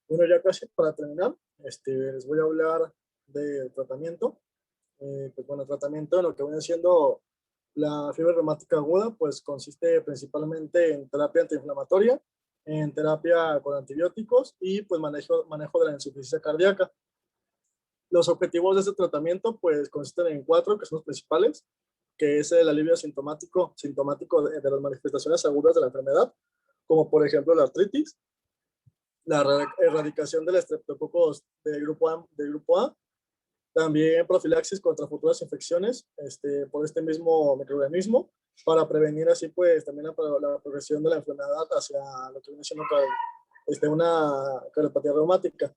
Bueno, ya casi para terminar, les voy a hablar del tratamiento. Pues bueno, el tratamiento de lo que viene siendo la fiebre reumática aguda, pues consiste principalmente en terapia antiinflamatoria, en terapia con antibióticos y pues manejo de la insuficiencia cardíaca. Los objetivos de este tratamiento pues consisten en 4, que son los principales, que es el alivio sintomático de las manifestaciones agudas de la enfermedad, como por ejemplo la artritis, la erradicación del estreptococos del grupo A, también profilaxis contra futuras infecciones por este mismo microorganismo, para prevenir así pues también la progresión de la enfermedad hacia lo que viene siendo una cardiopatía reumática.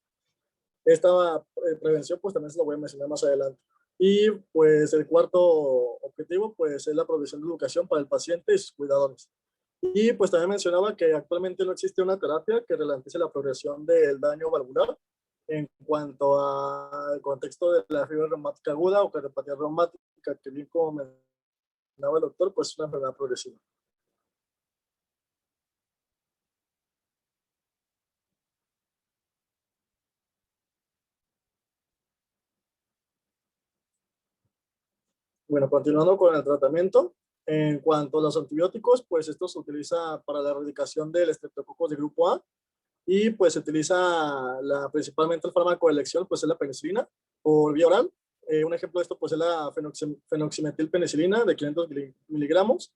Esta prevención pues también se lo voy a mencionar más adelante. Y pues el cuarto objetivo pues es la provisión de educación para el paciente y sus cuidadores. Y pues también mencionaba que actualmente no existe una terapia que ralentice la progresión del daño valvular en cuanto al contexto de la fiebre reumática aguda o cardiopatía reumática, que bien como mencionaba el doctor, pues es una enfermedad progresiva. Bueno, continuando con el tratamiento, en cuanto a los antibióticos, pues esto se utiliza para la erradicación del estreptococos de grupo A y pues se utiliza principalmente el fármaco de elección, pues es la penicilina por vía oral. Un ejemplo de esto pues es la fenoximetilpenicilina de 500 miligramos,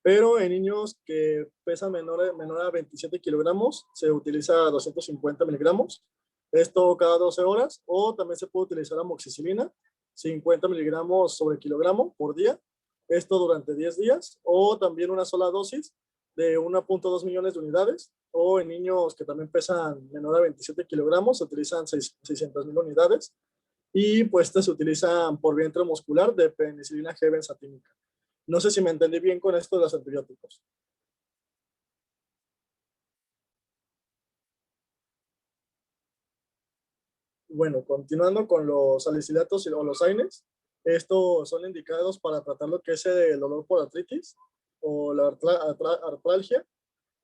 pero en niños que pesan menor a 27 kilogramos se utiliza 250 miligramos, esto cada 12 horas, o también se puede utilizar amoxicilina, 50 miligramos sobre kilogramo por día, esto durante 10 días, o también una sola dosis de 1.2 millones de unidades, o en niños que también pesan menor a 27 kilogramos se utilizan 600,000 unidades, y pues estas se utilizan por vía intramuscular de penicilina G benzatínica. No sé si me entendí bien con esto de los antibióticos. Bueno, continuando con los salicilatos o los AINES, estos son indicados para tratar lo que es el dolor por artritis o la artralgia,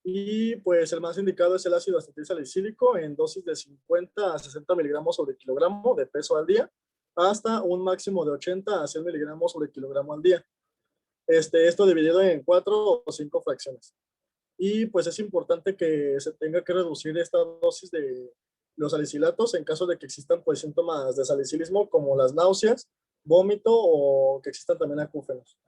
y pues el más indicado es el ácido acetil salicílico en dosis de 50 a 60 miligramos sobre kilogramo de peso al día, hasta un máximo de 80 a 100 miligramos sobre kilogramo al día. Esto dividido en 4 o 5 fracciones. Y pues es importante que se tenga que reducir esta dosis de los salicilatos en caso de que existan pues síntomas de salicilismo como las náuseas, vómito o que existan también acúfenos.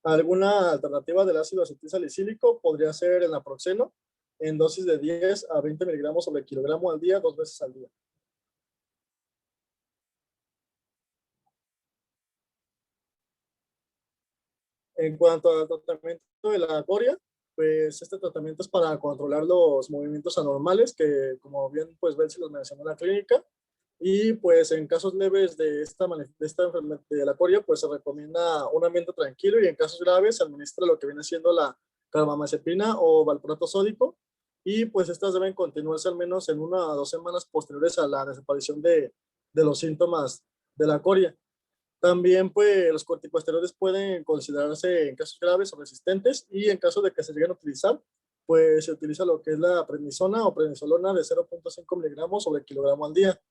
Alguna alternativa del ácido acetilsalicílico podría ser el naproxeno en dosis de 10 a 20 miligramos sobre kilogramo al día, 2 veces al día. En cuanto al tratamiento de la coria, pues este tratamiento es para controlar los movimientos anormales que, como bien pues Betsy los mencionó en la clínica, y pues en casos leves de esta enfermedad de la coria, pues se recomienda un ambiente tranquilo, y en casos graves se administra lo que viene siendo la carbamazepina o valproato sódico, y pues estas deben continuarse al menos en 1 a 2 semanas posteriores a la desaparición de los síntomas de la coria. También, pues, los corticosteroides pueden considerarse en casos graves o resistentes, y en caso de que se lleguen a utilizar, pues se utiliza lo que es la prednisona o prednisolona de 0.5 miligramos sobre kilogramo al día.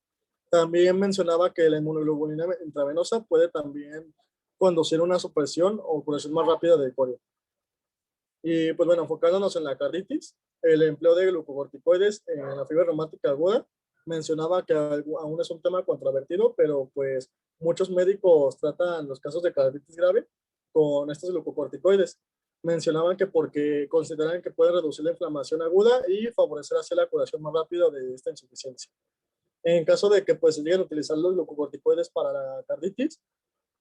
También mencionaba que la inmunoglobulina intravenosa puede también conducir a una supresión o curación más rápida de coria. Y pues bueno, enfocándonos en la carditis, el empleo de glucocorticoides en la fiebre reumática aguda, mencionaba que aún es un tema controvertido, pero pues muchos médicos tratan los casos de carditis grave con estos glucocorticoides. Mencionaban que porque consideran que pueden reducir la inflamación aguda y favorecer así la curación más rápida de esta insuficiencia. En caso de que pues se lleguen a utilizar los glucocorticoides para la carditis,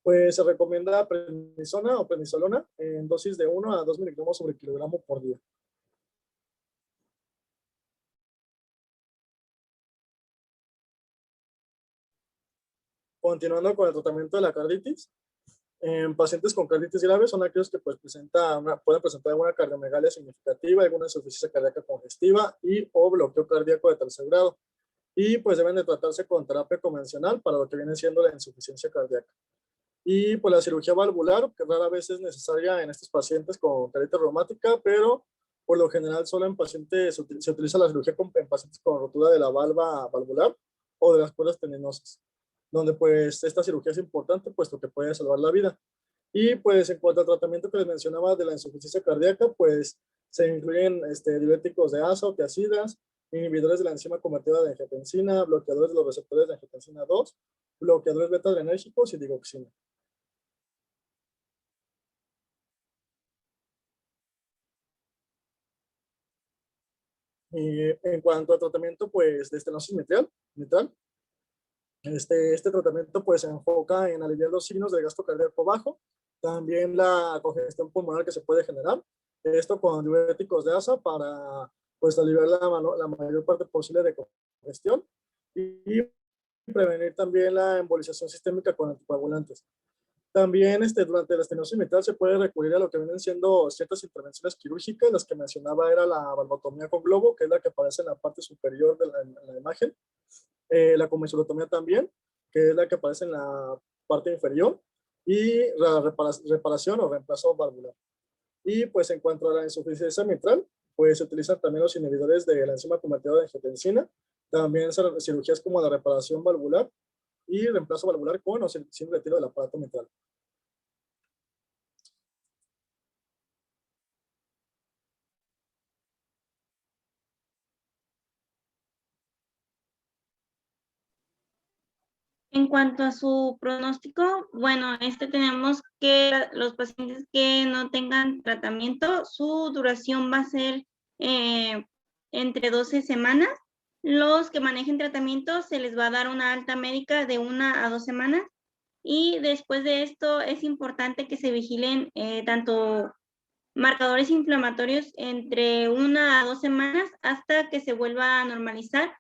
pues se recomienda prednisona o prednisolona en dosis de 1 a 2 miligramos sobre kilogramo por día. Continuando con el tratamiento de la carditis, en pacientes con carditis grave son aquellos que pues, pueden presentar alguna cardiomegalia significativa, alguna insuficiencia cardíaca congestiva y o bloqueo cardíaco de tercer grado. Y pues deben de tratarse con terapia convencional para lo que viene siendo la insuficiencia cardíaca. Y pues la cirugía valvular, que rara vez es necesaria en estos pacientes con carditis reumática, pero por lo general solo en pacientes se utiliza la cirugía en pacientes con rotura de la valva valvular o de las cuerdas tendinosas, donde pues esta cirugía es importante puesto que puede salvar la vida. Y pues en cuanto al tratamiento que les mencionaba de la insuficiencia cardíaca, pues se incluyen diuréticos de asa o tiazidas, inhibidores de la enzima convertida de angiotensina, bloqueadores de los receptores de angiotensina 2, bloqueadores beta-adrenérgicos y digoxina. Y en cuanto al tratamiento pues, de estenosis mitral, este tratamiento pues, se enfoca en aliviar los signos del gasto cardíaco bajo, también la congestión pulmonar que se puede generar, esto con diuréticos de asa para pues, aliviar la mayor parte posible de congestión, y prevenir también la embolización sistémica con anticoagulantes. También durante la estenosis mitral se puede recurrir a lo que vienen siendo ciertas intervenciones quirúrgicas. Las que mencionaba era la valvotomía con globo, que es la que aparece en la parte superior de la imagen. La comisulotomía también, que es la que aparece en la parte inferior. Y la reparación o reemplazo valvular. Y pues en cuanto a la insuficiencia mitral, pues se utilizan también los inhibidores de la enzima convertida de angiotensina. También cirugías como la reparación valvular y reemplazo valvular con o sin retiro del aparato mitral. En cuanto a su pronóstico, bueno, tenemos que los pacientes que no tengan tratamiento, su duración va a ser entre 12 semanas. Los que manejen tratamiento se les va a dar una alta médica de 1 a 2 semanas. Y después de esto es importante que se vigilen tanto marcadores inflamatorios entre 1 a 2 semanas hasta que se vuelva a normalizar.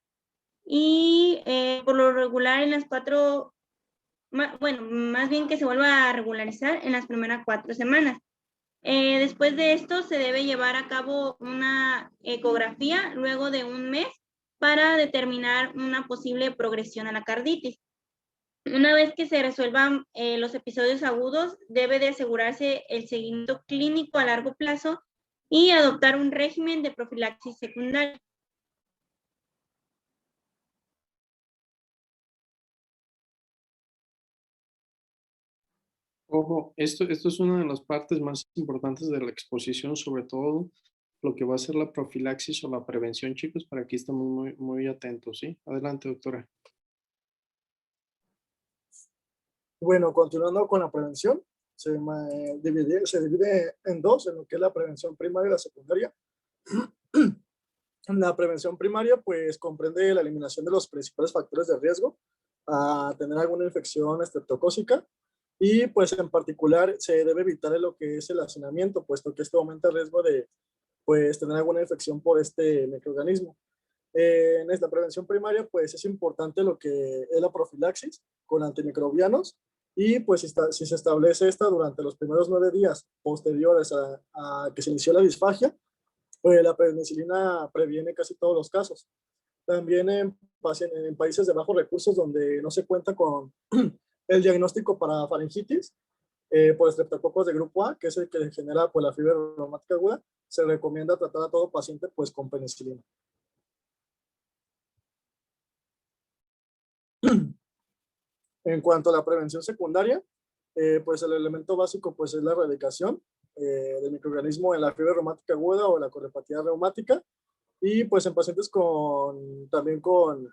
Y por lo regular en las más bien que se vuelva a regularizar en las primeras 4 semanas. Después de esto se debe llevar a cabo una ecografía luego de 1 mes para determinar una posible progresión a la carditis. Una vez que se resuelvan los episodios agudos, debe de asegurarse el seguimiento clínico a largo plazo y adoptar un régimen de profilaxis secundaria. Ojo, esto es una de las partes más importantes de la exposición, sobre todo lo que va a ser la profilaxis o la prevención, chicos, para que estemos muy atentos, ¿sí? Adelante, doctora. Bueno, continuando con la prevención, se divide en dos, en lo que es la prevención primaria y la secundaria. La prevención primaria pues comprende la eliminación de los principales factores de riesgo a tener alguna infección estreptocócica y pues en particular se debe evitar lo que es el hacinamiento, puesto que esto aumenta el riesgo de pues tener alguna infección por este microorganismo. En esta prevención primaria pues es importante lo que es la profilaxis con antimicrobianos y pues si se establece esta durante los primeros 9 días posteriores a que se inició la disfagia, pues la penicilina previene casi todos los casos. También en países de bajos recursos donde no se cuenta con el diagnóstico para faringitis por estreptococos de grupo A, que es el que genera pues, la fiebre reumática aguda, se recomienda tratar a todo paciente pues, con penicilina. En cuanto a la prevención secundaria, pues el elemento básico pues, es la erradicación del microorganismo en la fiebre reumática aguda o la correpatía reumática, y pues en pacientes también con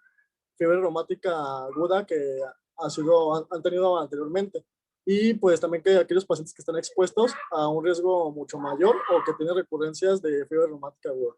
fiebre reumática aguda que han tenido anteriormente, y pues también que aquellos pacientes que están expuestos a un riesgo mucho mayor o que tienen recurrencias de fiebre reumática aguda.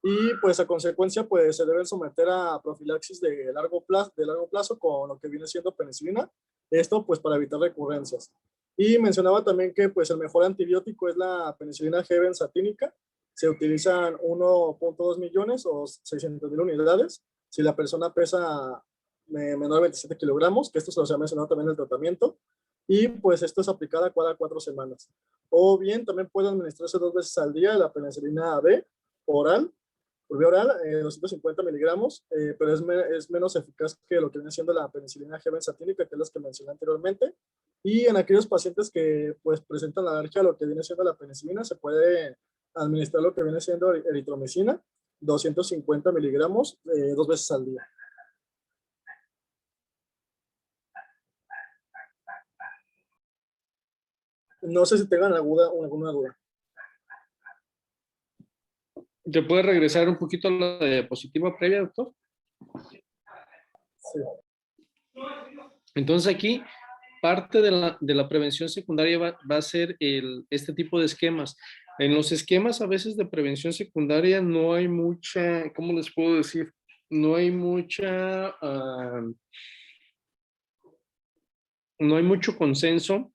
Y pues a consecuencia pues se deben someter a profilaxis de largo plazo con lo que viene siendo penicilina, esto pues para evitar recurrencias. Y mencionaba también que pues el mejor antibiótico es la penicilina G benzatínica, se utilizan 1.2 millones o 600,000 unidades si la persona pesa menor de 27 kilogramos, que esto se los ha mencionado también en el tratamiento, y pues esto es aplicada cada 4 semanas. O bien también puede administrarse 2 veces al día la penicilina B oral, por vía oral, 250 miligramos, pero es menos eficaz que lo que viene siendo la penicilina G benzatínica, que es las que mencioné anteriormente. Y en aquellos pacientes que pues presentan alergia a lo que viene siendo la penicilina, se puede administrar lo que viene siendo eritromicina, 250 miligramos, 2 veces al día. No sé si tengan alguna duda. ¿Te puedes regresar un poquito a la diapositiva previa, doctor? Sí. Entonces aquí, parte de la prevención secundaria va a ser este tipo de esquemas. En los esquemas a veces de prevención secundaria no hay mucha, ¿cómo les puedo decir? No hay mucha, no hay mucho consenso,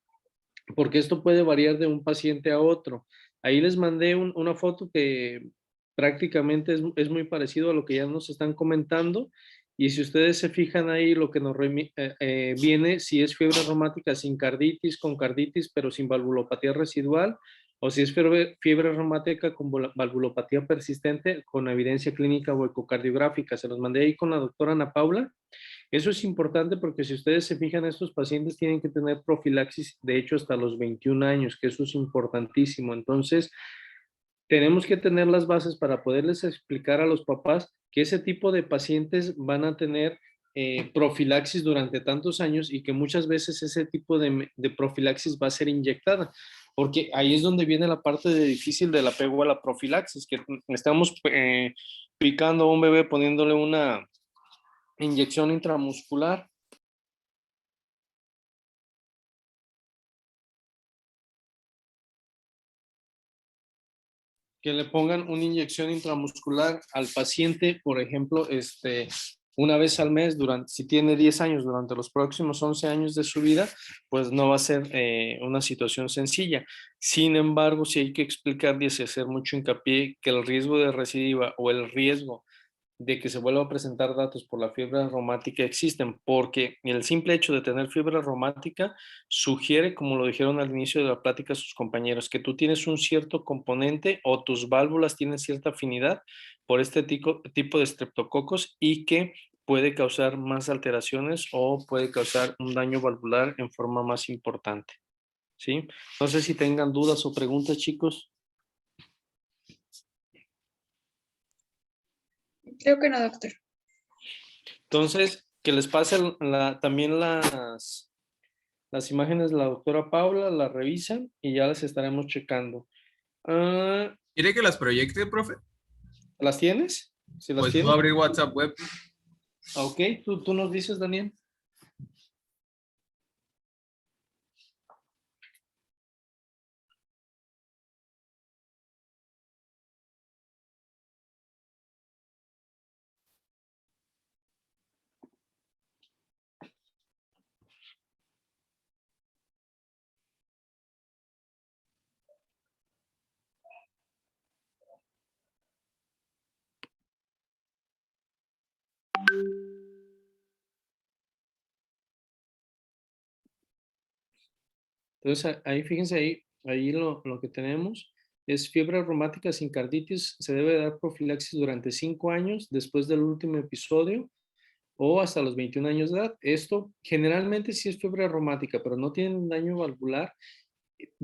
porque esto puede variar de un paciente a otro. Ahí les mandé una foto que prácticamente es muy parecido a lo que ya nos están comentando, y si ustedes se fijan ahí, lo que nos viene, si es fiebre reumática sin carditis, con carditis, pero sin valvulopatía residual, o si es fiebre reumática con valvulopatía persistente, con evidencia clínica o ecocardiográfica. Se los mandé ahí con la doctora Ana Paula. Eso es importante porque si ustedes se fijan, estos pacientes tienen que tener profilaxis, de hecho, hasta los 21 años, que eso es importantísimo. Entonces, tenemos que tener las bases para poderles explicar a los papás que ese tipo de pacientes van a tener profilaxis durante tantos años, y que muchas veces ese tipo de profilaxis va a ser inyectada, porque ahí es donde viene la parte difícil del apego a la profilaxis, que estamos picando a un bebé poniéndole una inyección intramuscular. Que le pongan una inyección intramuscular al paciente, por ejemplo, una vez al mes, si tiene 10 años, durante los próximos 11 años de su vida, pues no va a ser una situación sencilla. Sin embargo, sí hay que explicar y hacer mucho hincapié que el riesgo de recidiva o el riesgo de que se vuelva a presentar datos por la fiebre reumática existen, porque el simple hecho de tener fiebre reumática sugiere, como lo dijeron al inicio de la plática sus compañeros, que tú tienes un cierto componente o tus válvulas tienen cierta afinidad por este tipo de estreptococos, y que puede causar más alteraciones o puede causar un daño valvular en forma más importante. ¿Sí? No sé si tengan dudas o preguntas, chicos. Creo que no, doctor. Entonces, que les pase también las imágenes de la doctora Paula, las revisan y ya las estaremos checando. ¿Quiere que las proyecte, profe? ¿Las tienes? Si las Pues tienes. puedo abrir WhatsApp web. Ok, tú nos dices, Daniel. Entonces, ahí fíjense, ahí lo que tenemos es fiebre reumática sin carditis. Se debe dar profilaxis durante 5 años después del último episodio o hasta los 21 años de edad. Esto generalmente sí es fiebre reumática, pero no tiene un daño valvular,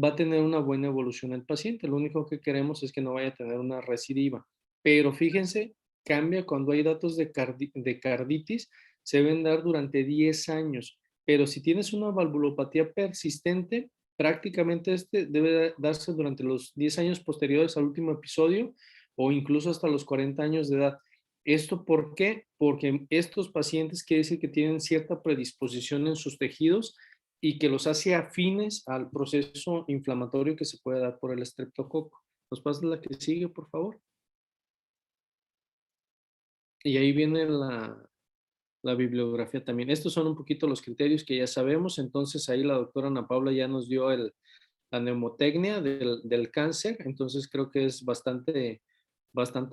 va a tener una buena evolución el paciente. Lo único que queremos es que no vaya a tener una recidiva. Pero fíjense, cambia cuando hay datos de carditis, se deben dar durante 10 años. Pero si tienes una valvulopatía persistente, prácticamente este debe darse durante los 10 años posteriores al último episodio o incluso hasta los 40 años de edad. ¿Esto por qué? Porque estos pacientes quiere decir que tienen cierta predisposición en sus tejidos y que los hace afines al proceso inflamatorio que se puede dar por el estreptococo. ¿Nos pasa la que sigue, por favor? Y ahí viene la bibliografía también. Estos son un poquito los criterios que ya sabemos. Entonces ahí la doctora Ana Paula ya nos dio la mnemotecnia del cáncer. Entonces creo que es bastante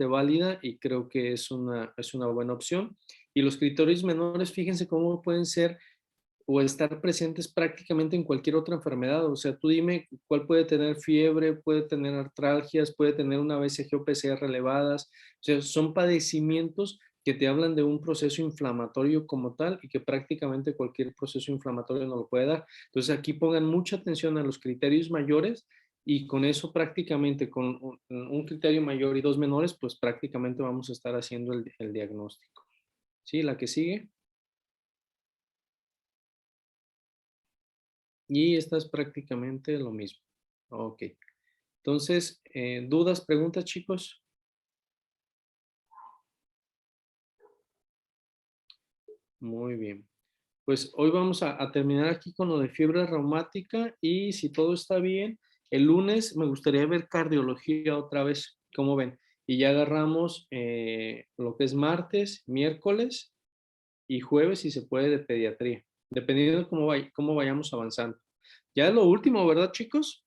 válida y creo que es una buena opción. Y los criterios menores, fíjense cómo pueden ser o estar presentes prácticamente en cualquier otra enfermedad. O sea, tú dime cuál puede tener fiebre, puede tener artralgias, puede tener una BCG o PCR elevadas. O sea, son padecimientos que te hablan de un proceso inflamatorio como tal y que prácticamente cualquier proceso inflamatorio no lo puede dar. Entonces aquí pongan mucha atención a los criterios mayores y con eso prácticamente, con un criterio mayor y 2 menores, pues prácticamente vamos a estar haciendo el diagnóstico. ¿Sí? La que sigue. Y esta es prácticamente lo mismo. Ok. Entonces, ¿dudas, preguntas, chicos? Muy bien. Pues hoy vamos a terminar aquí con lo de fiebre reumática y si todo está bien, el lunes me gustaría ver cardiología otra vez, ¿cómo ven? Y ya agarramos lo que es martes, miércoles y jueves, si se puede, de pediatría, dependiendo de cómo vayamos avanzando. Ya es lo último, ¿verdad, chicos?